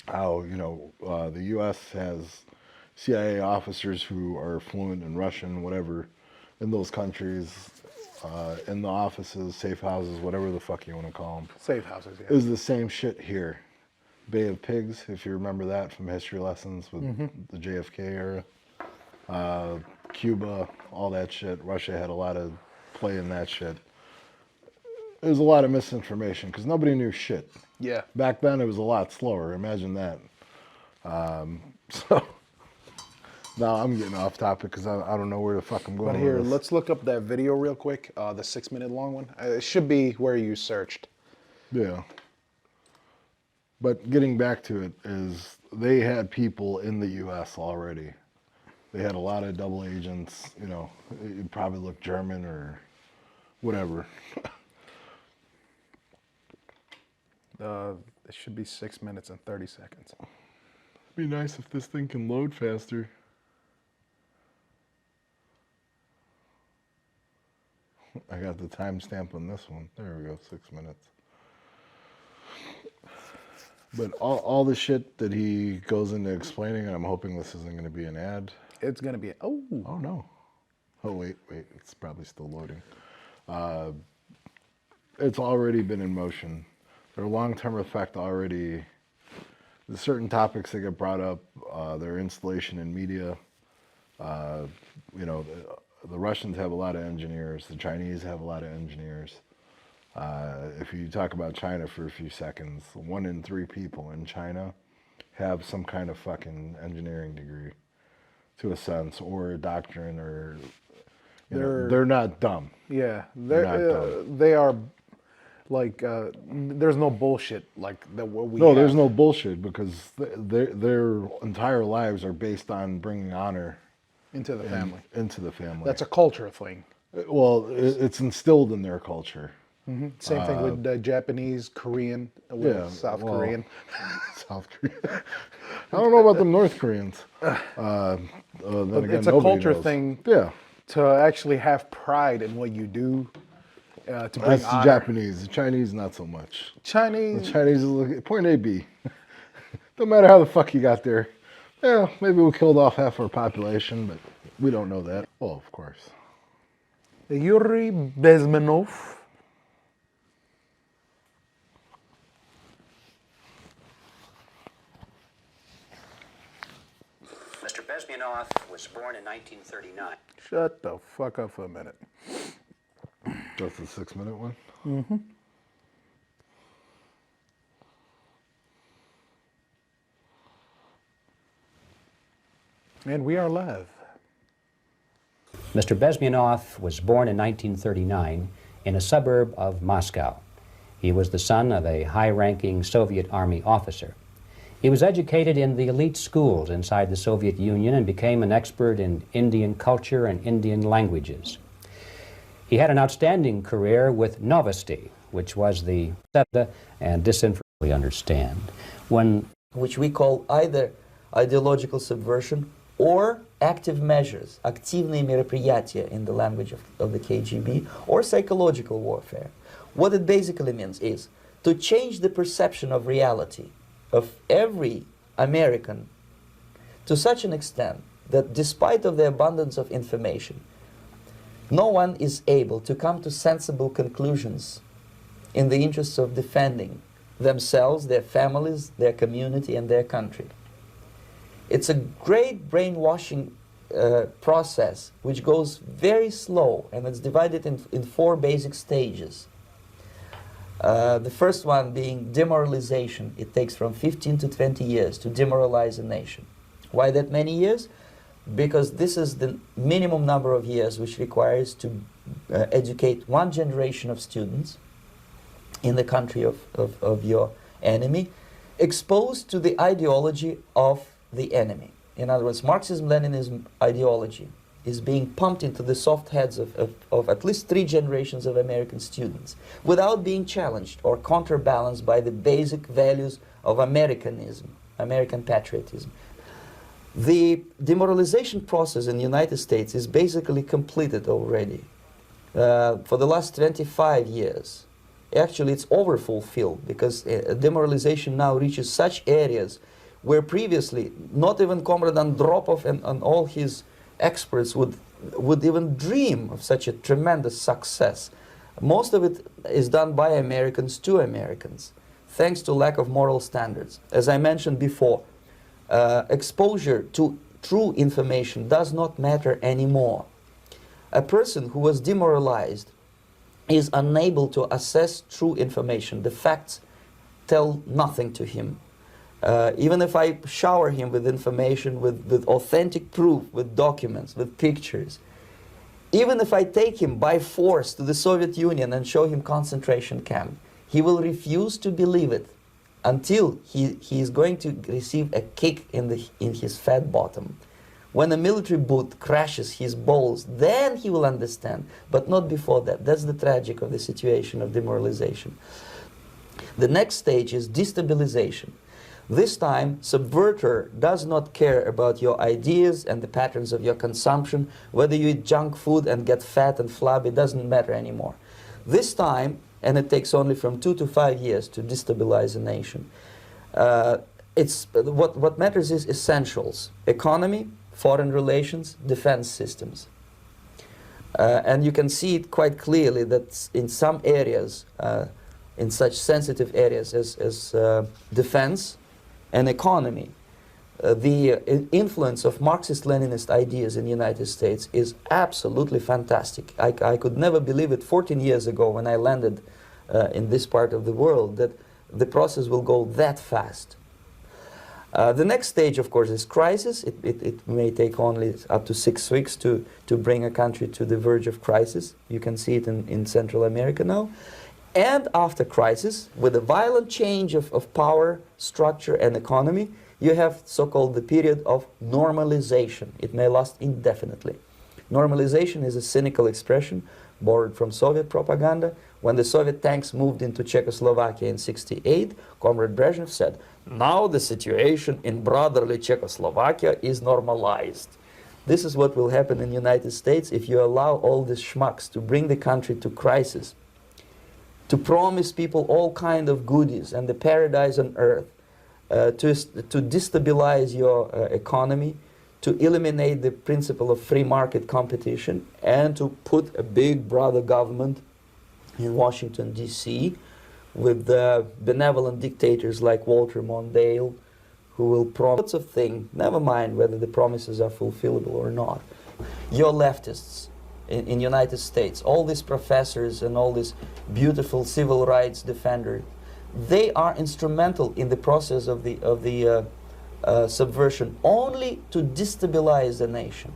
How, you know, the U.S. has CIA officers who are fluent in Russian, whatever, in those countries, in the offices, safe houses, whatever the fuck you want to call them. Safe houses, yeah. Is the same shit here. Bay of Pigs, if you remember that from history lessons with the JFK era. Cuba, all that shit. Russia had a lot of play in that shit. There's a lot of misinformation because nobody knew shit. Yeah. Back then it was a lot slower. Imagine that. So now I'm getting off topic because I don't know where the fuck I'm going. But here, with this. let's look up that video real quick. The 6-minute long one. It should be where you searched. Yeah. But getting back to it is they had people in the U.S. already. They had a lot of double agents. You know, it probably looked German or whatever. It should be 6 minutes and 30 seconds. It'd be nice if this thing can load faster. I got the timestamp on this one. There we go, 6 minutes. But all the shit that he goes into explaining, and I'm hoping this isn't going to be an ad. It's going to be, Oh no. Oh wait, it's probably still loading. It's already been in motion. Their long-term effect already, the certain topics that get brought up, their installation in media, you know, the Russians have a lot of engineers, the Chinese have a lot of engineers. If you talk about China for a few seconds, 1 in 3 people in China have some kind of fucking engineering degree, to a sense, or a doctrine, or you know, they're not dumb. yeah, They're not dumb. they are like, there's no bullshit like that what we No, have. there's no bullshit because their entire lives are based on bringing honor Into the family. into the family. That's a culture thing. Well, it's instilled in their culture. Same thing with Japanese, Korean, with Yeah, South well, Korean. South Korea. I don't know about the North Koreans. Then again, It's a nobody culture knows. thing Yeah, to actually have pride in what you do, to bring that's the honor. Japanese. The Chinese, not so much. The Chinese, Chinese is like, point A, B. Don't matter how the fuck you got there. Yeah, maybe we killed off half our population, but we don't know that. Well, of course. Yuri Besmenov. Mr. Besmenov was born in 1939. Shut the fuck up for a minute. That's the 6-minute one? And we are live. Mr. Besmenov was born in 1939 in a suburb of Moscow. He was the son of a high-ranking Soviet Army officer. He was educated in the elite schools inside the Soviet Union and became an expert in Indian culture and Indian languages. He had an outstanding career with Novosti, which was the and disinformation we understand. Which we call either ideological subversion or active measures, активные мероприятия in the language of the KGB, or psychological warfare. What it basically means is to change the perception of reality of every American to such an extent that despite of the abundance of information, no one is able to come to sensible conclusions in the interests of defending themselves, their families, their community, and their country. It's a great brainwashing process which goes very slow, and it's divided in 4 basic stages. The first one being demoralization. It takes from 15 to 20 years to demoralize a nation. Why that many years? Because this is the minimum number of years which requires to educate 1 generation of students in the country of your enemy, exposed to the ideology of the enemy. In other words, Marxism-Leninism ideology is being pumped into the soft heads of at least 3 generations of American students without being challenged or counterbalanced by the basic values of Americanism, American patriotism. The demoralization process in the United States is basically completed already. For the last 25 years. Actually, it's overfulfilled because demoralization now reaches such areas where previously not even Comrade Andropov and all his experts would even dream of such a tremendous success. Most of it is done by Americans to Americans, thanks to lack of moral standards. As I mentioned before, exposure to true information does not matter anymore. A person who was demoralized is unable to assess true information. The facts tell nothing to him. Even if I shower him with information, with authentic proof, with documents, with pictures, even if I take him by force to the Soviet Union and show him concentration camp, he will refuse to believe it until he is going to receive a kick in his fat bottom. When a military boot crashes his balls, then he will understand, but not before that. That's the tragic of the situation of demoralization. The next stage is destabilization. This time, subverter does not care about your ideas and the patterns of your consumption. Whether you eat junk food and get fat and flabby, it doesn't matter anymore. This time, and it takes only from 2 to 5 years to destabilize a nation, what matters is essentials: economy, foreign relations, defense systems. And you can see it quite clearly that in some areas, in such sensitive areas as defense and economy, the influence of Marxist-Leninist ideas in the United States is absolutely fantastic. I could never believe it 14 years ago when I landed in this part of the world that the process will go that fast. The next stage, of course, is crisis. It may take only up to 6 weeks to bring a country to the verge of crisis. You can see it in Central America now. And after crisis, with a violent change of power, structure, and economy, you have so-called the period of normalization. It may last indefinitely. Normalization is a cynical expression borrowed from Soviet propaganda. When the Soviet tanks moved into Czechoslovakia in '68, Comrade Brezhnev said, "Now the situation in brotherly Czechoslovakia is normalized." This is what will happen in the United States if you allow all these schmucks to bring the country to crisis, to promise people all kind of goodies and the paradise on earth, to destabilize your economy, to eliminate the principle of free market competition, and to put a big brother government in Washington, D.C., with benevolent dictators like Walter Mondale, who will promise lots of things, never mind whether the promises are fulfillable or not. Your leftists in the United States, all these professors and all these beautiful civil rights defenders, they are instrumental in the process of the subversion only to destabilize the nation.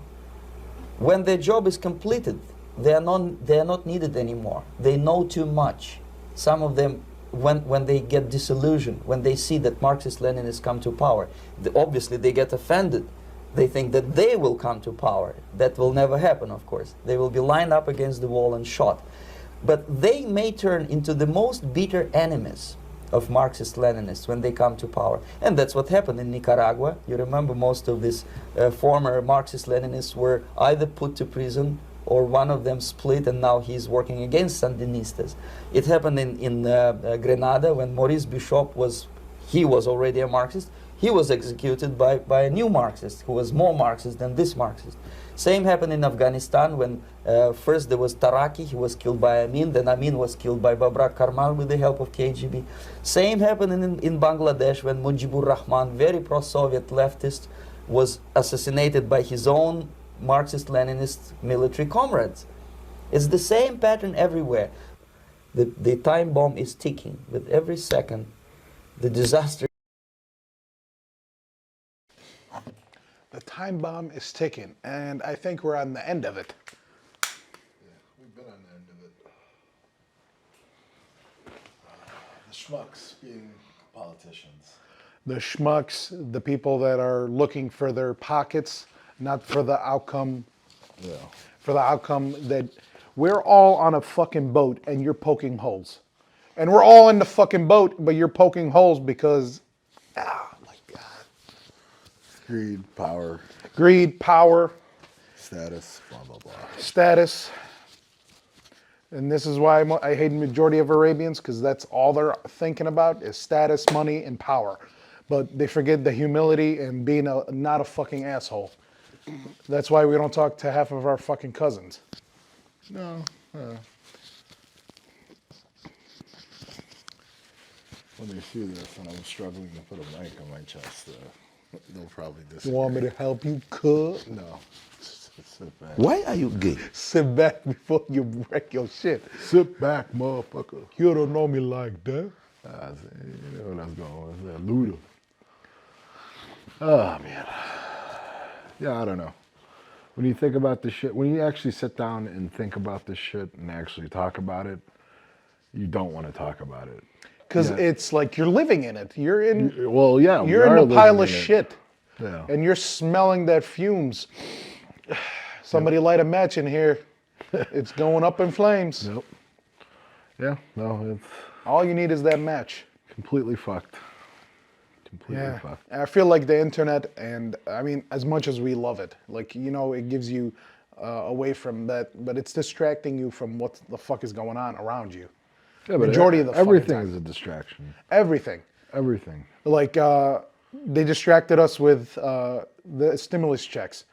When their job is completed, they are not needed anymore. They know too much. Some of them, when they get disillusioned, when they see that Marxist-Leninists come to power, obviously they get offended. They think that they will come to power. That will never happen, of course. They will be lined up against the wall and shot. But they may turn into the most bitter enemies of Marxist-Leninists when they come to power. And that's what happened in Nicaragua. You remember most of these former Marxist-Leninists were either put to prison or one of them split, and now he's working against Sandinistas. It happened in Grenada when Maurice Bishop was already a Marxist. He was executed by a new Marxist who was more Marxist than this Marxist. Same happened in Afghanistan when first there was Taraki, he was killed by Amin, then Amin was killed by Babrak Karmal with the help of KGB. Same happened in Bangladesh when Mujibur Rahman, very pro-Soviet leftist, was assassinated by his own Marxist-Leninist military comrades. It's the same pattern everywhere. The time bomb is ticking. With every second, the disaster. The time bomb is ticking, and I think we're on the end of it. Yeah, we've been on the end of it. The schmucks being politicians. The schmucks, the people that are looking for their pockets, not for the outcome. Yeah. For the outcome that we're all on a fucking boat and you're poking holes. And we're all in the fucking boat, but you're poking holes because, oh my God. Greed, power, Greed, power, status, blah, blah, blah. status. And this is why I hate the majority of Arabians, because that's all they're thinking about is status, money, and power. But they forget the humility and being not a fucking asshole. That's why we don't talk to half of our fucking cousins. No. When they see this and I'm struggling to put a mic on my chest, they'll probably disagree. You want me to help you cook? No. Sit back. Why are you gay? Sit back before you wreck your shit. Sit back, motherfucker. You don't know me like that. You know what I was going with. That Luda. Oh, man. Yeah, I don't know. When you think about this shit, when you actually sit down and think about this shit and actually talk about it, you don't want to talk about it. Because it's like you're living in it. You're in. Well, yeah. we You're are in the pile of living in it. shit, Yeah. and you're smelling that fumes. Somebody light a match in here. It's going up in flames. Yep. Yeah, no, it's All you need is that match. completely fucked. Completely fucked. I feel like the internet, and I mean, as much as we love it, like, you know, it gives you away from that, but it's distracting you from what the fuck is going on around you. Yeah, but Majority of the fucking everything time. is a distraction. Everything. Everything. Like, they distracted us with the stimulus checks.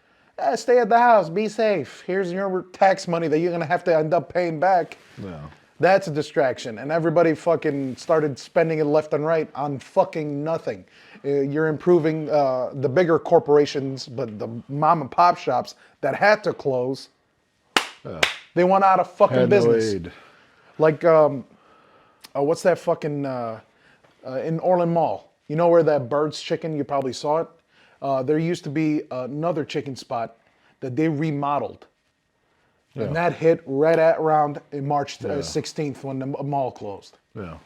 Stay at the house, be safe. Here's your tax money that you're gonna have to end up paying back. Yeah. That's a distraction. And everybody fucking started spending it left and right on fucking nothing. You're improving the bigger corporations, but the mom and pop shops that had to close, they went out of fucking Had business. no aid. Like, what's that fucking, in Orland Mall? You know where that Bird's Chicken, you probably saw it? There used to be another chicken spot that they remodeled. Yeah. And that hit right at around March 16th when the mall closed. Yeah.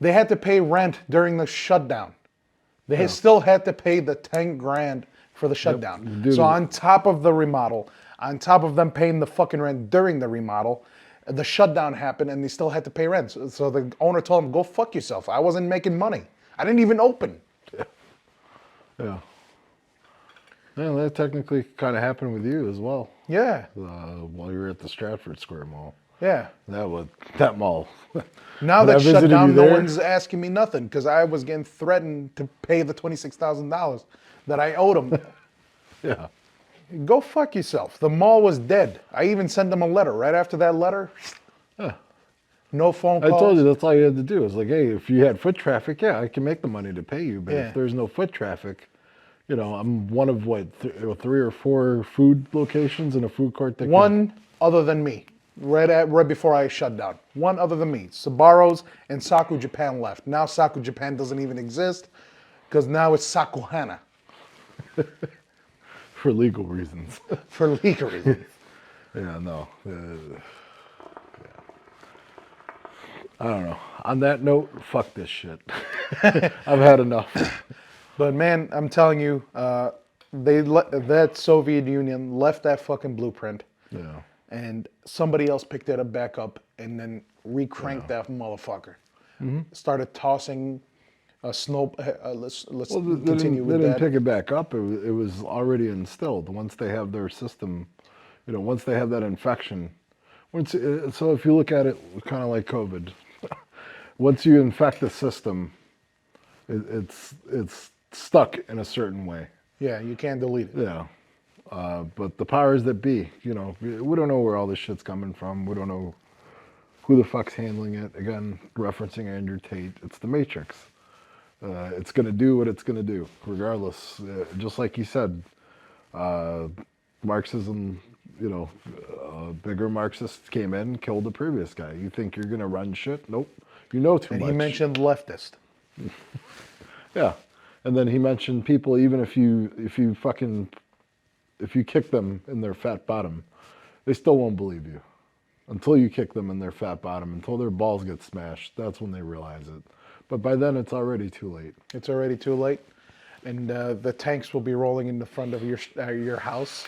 They had to pay rent during the shutdown. They still had to pay the 10 grand for the shutdown. Dude. So on top of the remodel, on top of them paying the fucking rent during the remodel, the shutdown happened and they still had to pay rent. So the owner told them, go fuck yourself. I wasn't making money. I didn't even open. Yeah. Yeah, that technically kind of happened with you as well. Yeah, While you were at the Stratford Square Mall. yeah. That mall. Now When I that shut visited down, you no there- one's asking me nothing because I was getting threatened to pay the $26,000 that I owed them. Yeah. Go fuck yourself. The mall was dead. I even sent them a letter. Right after that letter, no phone I calls. told you that's all you had to do. It's like, hey, if you had foot traffic, yeah, I can make the money to pay you. But Yeah. if there's no foot traffic, you know, I'm one of what, 3 or 4 food locations in a food court that can- One other than me, right before I shut down. One other than me. Sabaros and Saku Japan left. Now Saku Japan doesn't even exist because now it's Sakuhana for legal reasons. for legal reasons. Yeah, no. I don't know. On that note, fuck this shit. I've had enough. But man, I'm telling you, that Soviet Union left that fucking blueprint, Yeah. and somebody else picked it up back up and then recranked that motherfucker. Started tossing a snow. Let's Well, they continue didn't, with they didn't that. pick it back up. It was already instilled. Once they have their system, you know, once they have that infection. So if you look at it kind of like COVID, once you infect the system, it's stuck in a certain way. Yeah, you can't delete it. Yeah. But the powers that be, you know, we don't know where all this shit's coming from. We don't know who the fuck's handling it. Again, referencing Andrew Tate, it's the Matrix. It's going to do what it's going to do, regardless. Just like he said, Marxism, you know, bigger Marxists came in and killed the previous guy. You think you're going to run shit? Nope. You know too And much. he mentioned leftist. Yeah. And then he mentioned people, even if you kick them in their fat bottom, they still won't believe you. Until you kick them in their fat bottom, until their balls get smashed, that's when they realize it. But by then, it's already too late. It's already too late, and the tanks will be rolling in the front of your house.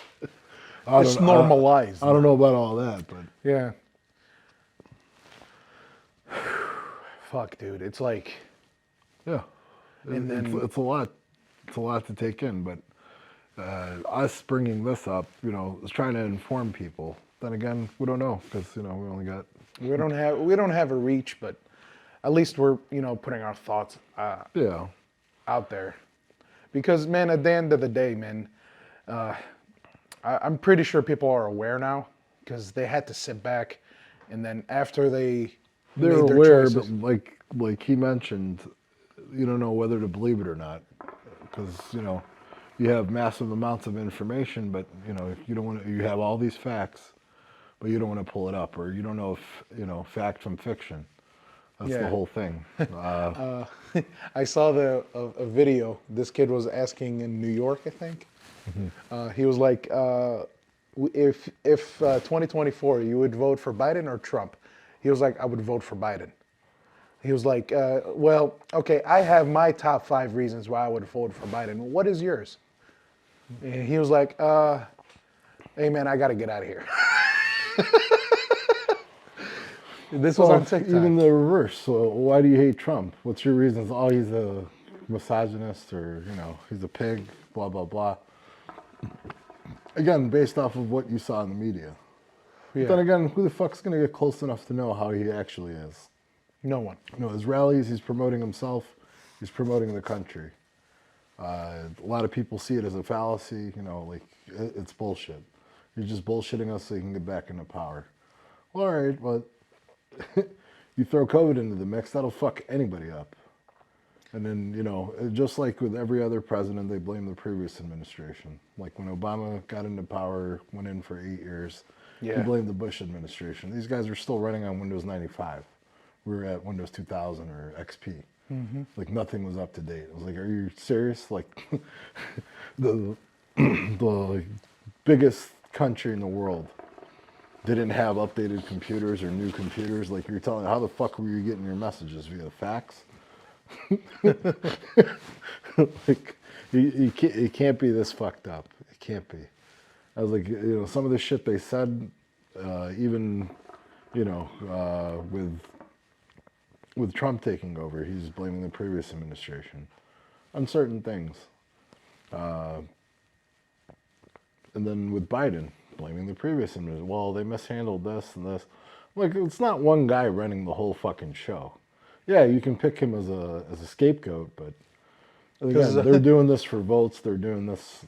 It's normalized. I don't know about all that, but Yeah. Fuck, dude. It's like, yeah, And then- it's a lot. It's a lot to take in. But us bringing this up, is trying to inform people. Then again, we don't know because we only got. we don't have a reach, but at least we're putting our thoughts Yeah. out there, because man, at the end of the day, man, I'm pretty sure people are aware now because they had to sit back, and then after they They're made their aware, choices, but like he mentioned, you don't know whether to believe it or not, because you have massive amounts of information, but you don't want to. You have all these facts, but you don't want to pull it up, or you don't know if fact from fiction. That's the Yeah. whole thing. I saw a video. This kid was asking in New York, I think. He was like, if 2024 you would vote for Biden or Trump? He was like, I would vote for Biden. He was like, well, okay, I have my top 5 reasons why I would vote for Biden. What is yours? And he was like, hey man, I gotta get out of here. This was on TikTok. Even the reverse. So why do you hate Trump? What's your reasons? Oh, he's a misogynist, or he's a pig. Blah blah blah. Again, based off of what you saw in the media. Yeah. But then again, who the fuck's gonna get close enough to know how he actually is? No one. His rallies, he's promoting himself. He's promoting the country. A lot of people see it as a fallacy. It's bullshit. You're just bullshitting us so you can get back into power. Well, all right, but you throw COVID into the mix, that'll fuck anybody up. And then, just like with every other president, they blame the previous administration. Like when Obama got into power, went in for 8 years, he blamed the Bush administration. These guys are still running on Windows 95. We were at Windows 2000 or XP. Like nothing was up to date. I was like, are you serious? Like the biggest country in the world didn't have updated computers or new computers. Like you're telling, how the fuck were you getting your messages via fax? Like it can't be this fucked up. It can't be. I was like, some of the shit they said, even with Trump taking over, he's blaming the previous administration on certain things. And then with Biden, blaming the previous administration. Well, they mishandled this and this. Like, it's not one guy running the whole fucking show. Yeah, you can pick him as a scapegoat, but again, they're doing this for votes. They're doing this,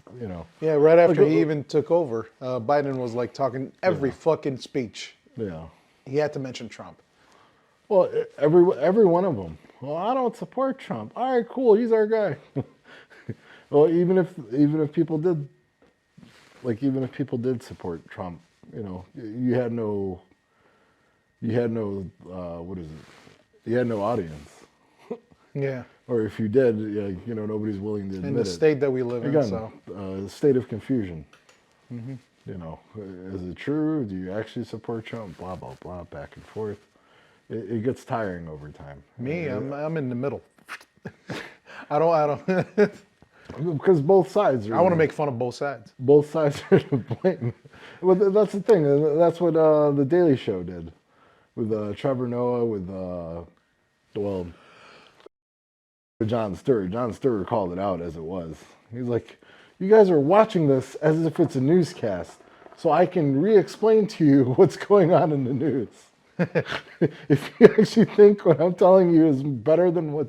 Yeah, right after he even took over, Biden was like talking every fucking speech. Yeah. He had to mention Trump. Well, every one of them. Well, I don't support Trump. All right, cool. He's our guy. Well, even if people did, support Trump, you had no what is it? You had no audience. Yeah. Or if you did, nobody's willing to admit In the it. state that we live in, Again, so. State of confusion. Is it true? Do you actually support Trump? Blah blah blah, back and forth. It gets tiring over time. Me, I'm in the middle. I don't. Because both sides are. I want to make fun of both sides. Both sides are to blame. Well, that's the thing. That's what the Daily Show did with Trevor Noah, with Jon Stewart. Jon Stewart called it out as it was. He's like, you guys are watching this as if it's a newscast, so I can re-explain to you what's going on in the news. If you actually think what I'm telling you is better than what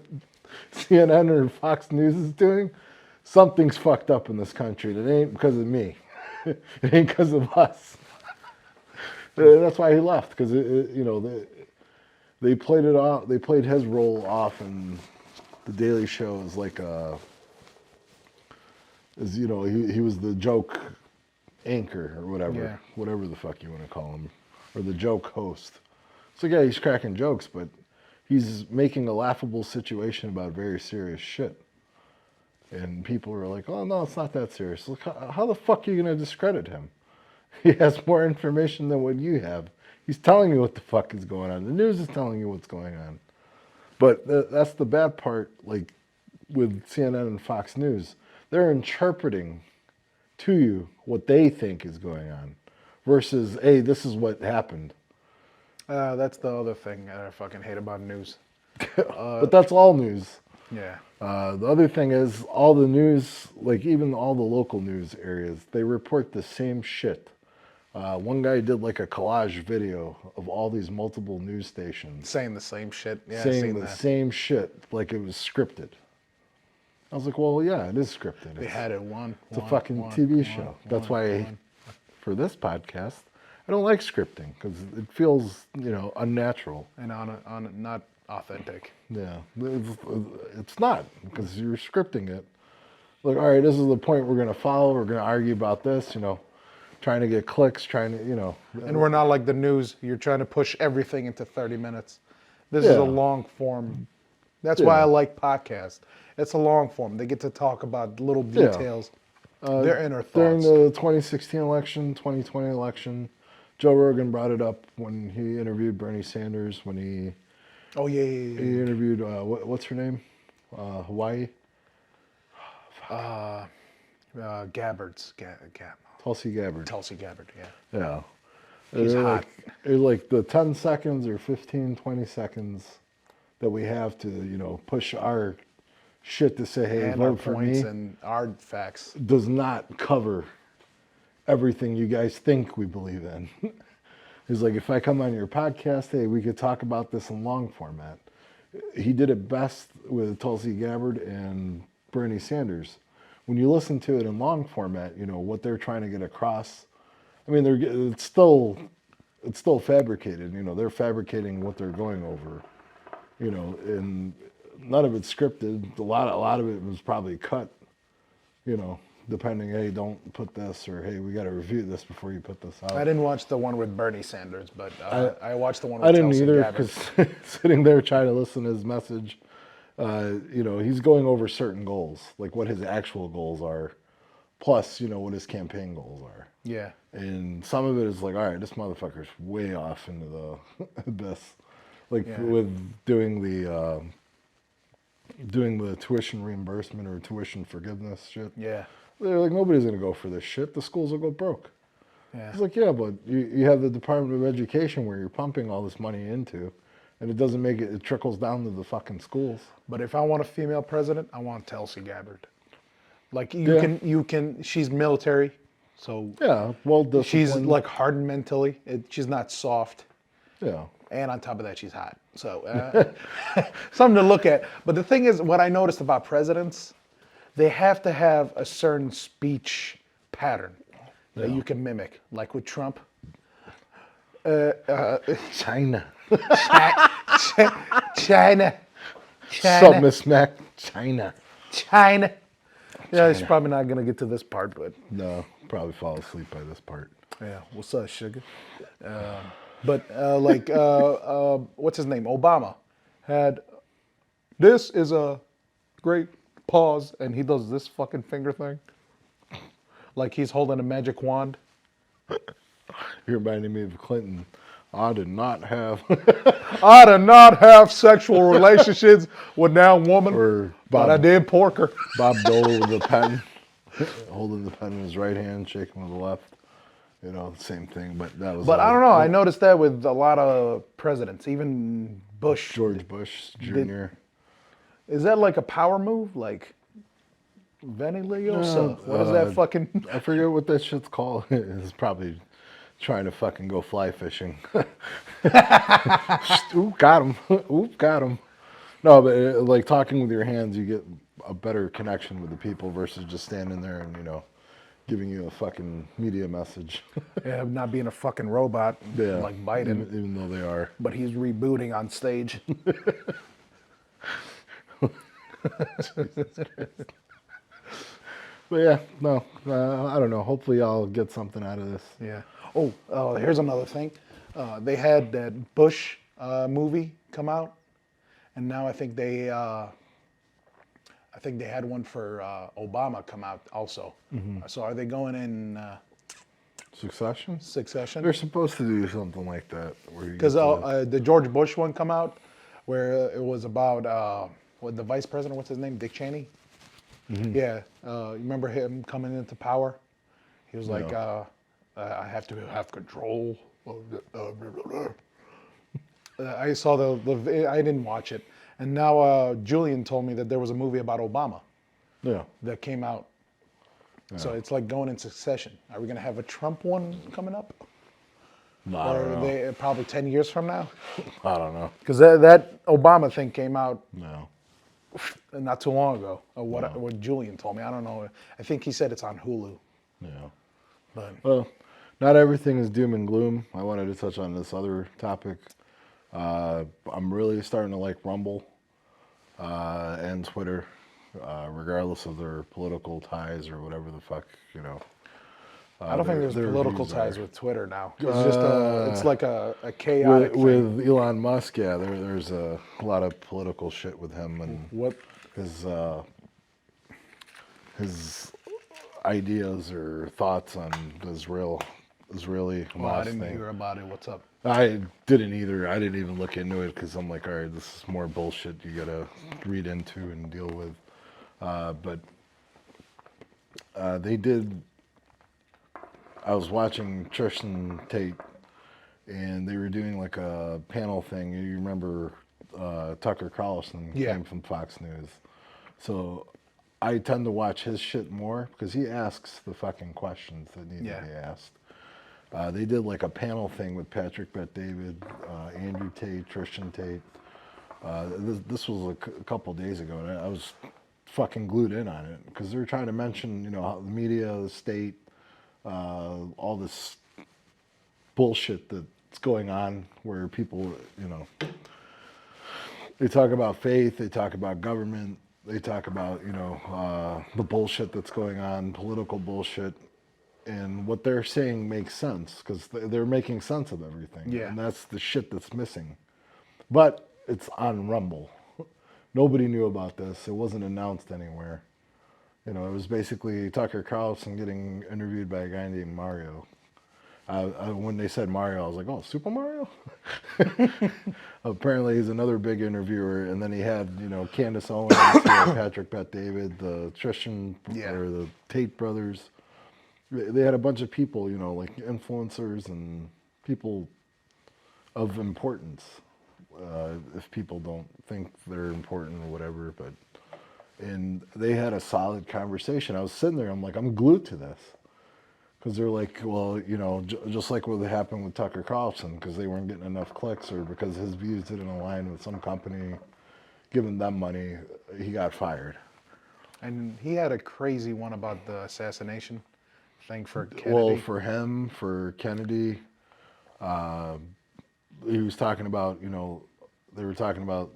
CNN or Fox News is doing, something's fucked up in this country. It ain't because of me. It ain't because of us. That's why he left, because they played it off. They played his role off in the Daily Show as like he was the joke anchor or whatever, whatever the fuck you want to call him, or the joke host. So yeah, he's cracking jokes, but he's making a laughable situation about very serious shit. And people are like, oh no, it's not that serious. Look, how the fuck are you going to discredit him? He has more information than what you have. He's telling you what the fuck is going on. The news is telling you what's going on. But that's the bad part, like with CNN and Fox News. They're interpreting to you what they think is going on versus, hey, this is what happened. That's the other thing that I fucking hate about news. But that's all news. Yeah. The other thing is all the news, like even all the local news areas, they report the same shit. One guy did like a collage video of all these multiple news stations Saying the same shit. Yeah, I've saying seen the that. same shit like it was scripted. I was like, well, yeah, it is scripted. They had it one. It's a fucking TV show. That's why for this podcast, I don't like scripting because it feels, unnatural. And on not authentic. Yeah, it's not because you're scripting it. Like, all right, this is the point we're going to follow. We're going to argue about this, trying to get clicks, trying to, And we're not like the news. You're trying to push everything into 30 minutes. This is Yeah. a long form. That's why I Yeah. like podcasts. It's a long form. They get to talk about little details, their inner During thoughts. the 2016 election, 2020 election, Joe Rogan brought it up when he interviewed Bernie Sanders, when he Oh, yeah, yeah, he interviewed, what's her name? Hawaii? Gabbard's. Tulsi Gabbard. Tulsi Gabbard, yeah. Yeah. He's They're hot. like the 10 seconds or 15, 20 seconds that we have to, push our shit to say, hey, And our vote for points me, and our facts. does not cover everything you guys think we believe in. He's like, if I come on your podcast, hey, we could talk about this in long format. He did it best with Tulsi Gabbard and Bernie Sanders. When you listen to it in long format, what they're trying to get across. I mean, it's still fabricated. They're fabricating what they're going over. And none of it's scripted. A lot of it was probably cut. Depending, hey, don't put this, or hey, we got to review this before you put this out. I didn't watch the one with Bernie Sanders, but I watched the one with I didn't Tulsi either Gabbard. because sitting there trying to listen to his message, he's going over certain goals, like what his actual goals are, plus, what his campaign goals are. Yeah. And some of it is like, all right, this motherfucker's way off into the abyss. Like Yeah. with doing the tuition reimbursement or tuition forgiveness shit. Yeah. They're like, nobody's gonna go for this shit. The schools will go broke. Yeah. It's like, yeah, but you have the Department of Education where you're pumping all this money into, and it doesn't make it trickles down to the fucking schools. But if I want a female president, I want Tulsi Gabbard. Like you can. She's military, so Yeah, well, she's disciplined. like hardened mentally. She's not soft, Yeah, and on top of that, she's hot. So something to look at. But the thing is, what I noticed about presidents, they have to have a certain speech pattern that you can mimic. Like with Trump, China. China, Sup, Miss Mac? China. China. Yeah, it's probably not gonna get to this part, but No, probably fall asleep by this part. yeah. What's up, sugar? But what's his name? Obama had. This is a great pause, and he does this fucking finger thing, like he's holding a magic wand. You're reminding me of Clinton. I did not have. I did not have sexual relationships with that woman, Or but I did pork her. Bob Dole with the pen, holding the pen in his right hand, shaking with the left. Same thing. But that was. But I all- don't know. I noticed that with a lot of presidents, even Bush. George Bush Jr. Is that like a power move? Like Veni Liosa? What is that fucking? I forget what that shit's called. It's probably trying to fucking go fly fishing. Oop, got him. Oop, got him. No, but like talking with your hands, you get a better connection with the people versus just standing there and giving you a fucking media message. Yeah, not being a fucking robot Yeah, like Biden, even though they are. but he's rebooting on stage. But yeah, no, I don't know. Hopefully, I'll get something out of this. Yeah. Oh, here's another thing. They had that Bush movie come out, and now I think they had one for Obama come out also. So are they going in Succession? succession? They're supposed to do something like that. Because the George Bush one come out, where it was about what the vice president, what's his name, Dick Cheney? Yeah, you remember him coming into power? He was like, I have to have control. I saw I didn't watch it. And now Julian told me that there was a movie about Obama Yeah. that came out. So it's like going in succession. Are we going to have a Trump one coming up? I don't Or know. probably 10 years from now? I don't know. Because that Obama thing came out No. not too long ago. What Julian told me. I don't know. I think he said it's on Hulu. Yeah. But Well, not everything is doom and gloom. I wanted to touch on this other topic. I'm really starting to like Rumble and Twitter, regardless of their political ties or whatever the fuck, you know. I don't think there's their political views ties are. with Twitter now. It's just it's like a chaotic thing. With Elon Musk, yeah, there's a lot of political shit with him and What? his ideas or thoughts on the Israeli Well, I Hamas didn't thing. hear about it. What's up? I didn't either. I didn't even look into it because I'm like, all right, this is more bullshit you gotta read into and deal with. But they did. I was watching Tristan Tate, and they were doing like a panel thing. You remember Tucker Carlson Yeah. came from Fox News, so I tend to watch his shit more because he asks the fucking questions that need to be asked. They did like a panel thing with Patrick Bet-David, Andrew Tate, Tristan Tate. This was a couple days ago, and I was fucking glued in on it because they're trying to mention, you know, how the media, the state, all this bullshit that's going on where people, you know, they talk about faith, they talk about government, they talk about, you know, the bullshit that's going on, political bullshit. And what they're saying makes sense because they're making sense of everything. Yeah. And that's the shit that's missing. But it's on Rumble. Nobody knew about this. It wasn't announced anywhere. You know, it was basically Tucker Carlson getting interviewed by a guy named Mario. When they said Mario, I was like, oh, Super Mario? Apparently he's another big interviewer. And then he had, you know, Candace Owens, Patrick Bet-David, the Tristan, or the Tate brothers. They had a bunch of people, you know, like influencers and people of importance. If people don't think they're important or whatever, and they had a solid conversation. I was sitting there, I'm like, I'm glued to this. Because they're like, well, you know, just like what happened with Tucker Carlson, because they weren't getting enough clicks or because his views didn't align with some company giving them money, he got fired. And he had a crazy one about the assassination thing for Kennedy. Well, for him, for Kennedy, he was talking about, you know, they were talking about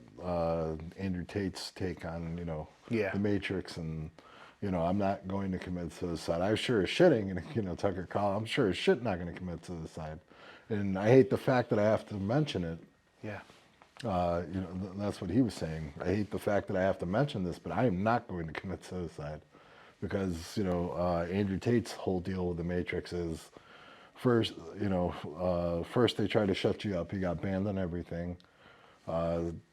Andrew Tate's take on, you know, the Matrix and, you know, I'm not going to commit suicide. I sure as shit ain't gonna, you know, Tucker Carlson, I'm sure as shit not gonna commit suicide. And I hate the fact that I have to mention it. Yeah. You know, that's what he was saying. I hate the fact that I have to mention this, but I am not going to commit suicide. Because, you know, Andrew Tate's whole deal with the Matrix is first, you know, first they try to shut you up. You got banned on everything.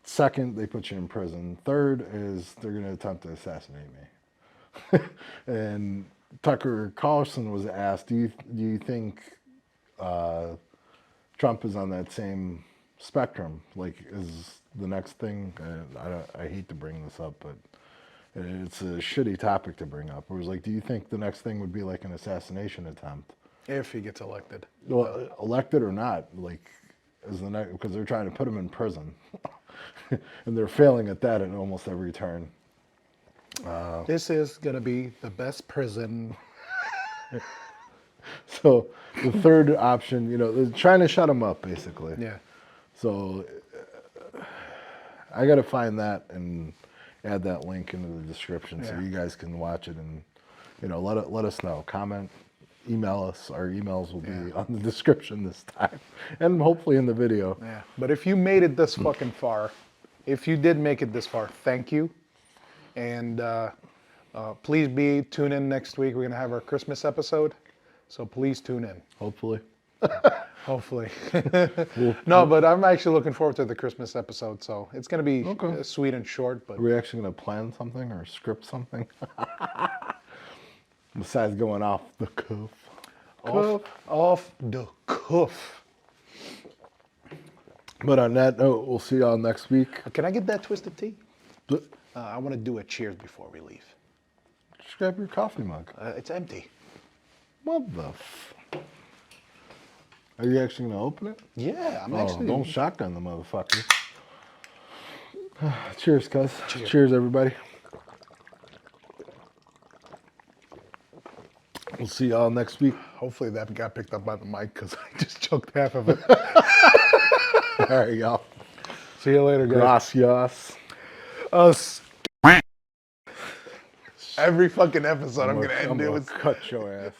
Second, they put you in prison. Third is they're going to attempt to assassinate me. And Tucker Carlson was asked, do you think Trump is on that same spectrum? Like, is the next thing, I hate to bring this up, but it's a shitty topic to bring up. It was like, do you think the next thing would be like an assassination attempt? If he gets elected. Well, elected or not, like, is the next, because they're trying to put him in prison. And they're failing at that at almost every turn. This is going to be the best prison. So the third option, you know, they're trying to shut him up, basically. Yeah. So I got to find that and add that link into the description so you guys can watch it and, you know, let us know. Comment, email us. Our emails will be on the description this time and hopefully in the video. Yeah. But if you made it this fucking far, if you did make it this far, thank you. And please tune in next week. We're going to have our Christmas episode. So please tune in. Hopefully. Hopefully. No, but I'm actually looking forward to the Christmas episode. So it's going to be sweet and short. But Are we actually going to plan something or script something? Besides going off the cuff. off the cuff. But on that note, we'll see y'all next week. Can I get that twisted tea? I want to do a cheers before we leave. Just grab your coffee mug. It's empty. What the Are you actually going to open it? Yeah, I'm Oh, actually. don't shotgun the motherfucker. Cheers, cuz. Cheers, everybody. We'll see y'all next week. Hopefully that got picked up by the mic because I just choked half of it. All right, y'all. See you later, guys. Gracias. Us. Every fucking episode I'm going to I'm end it gonna with. cut your ass.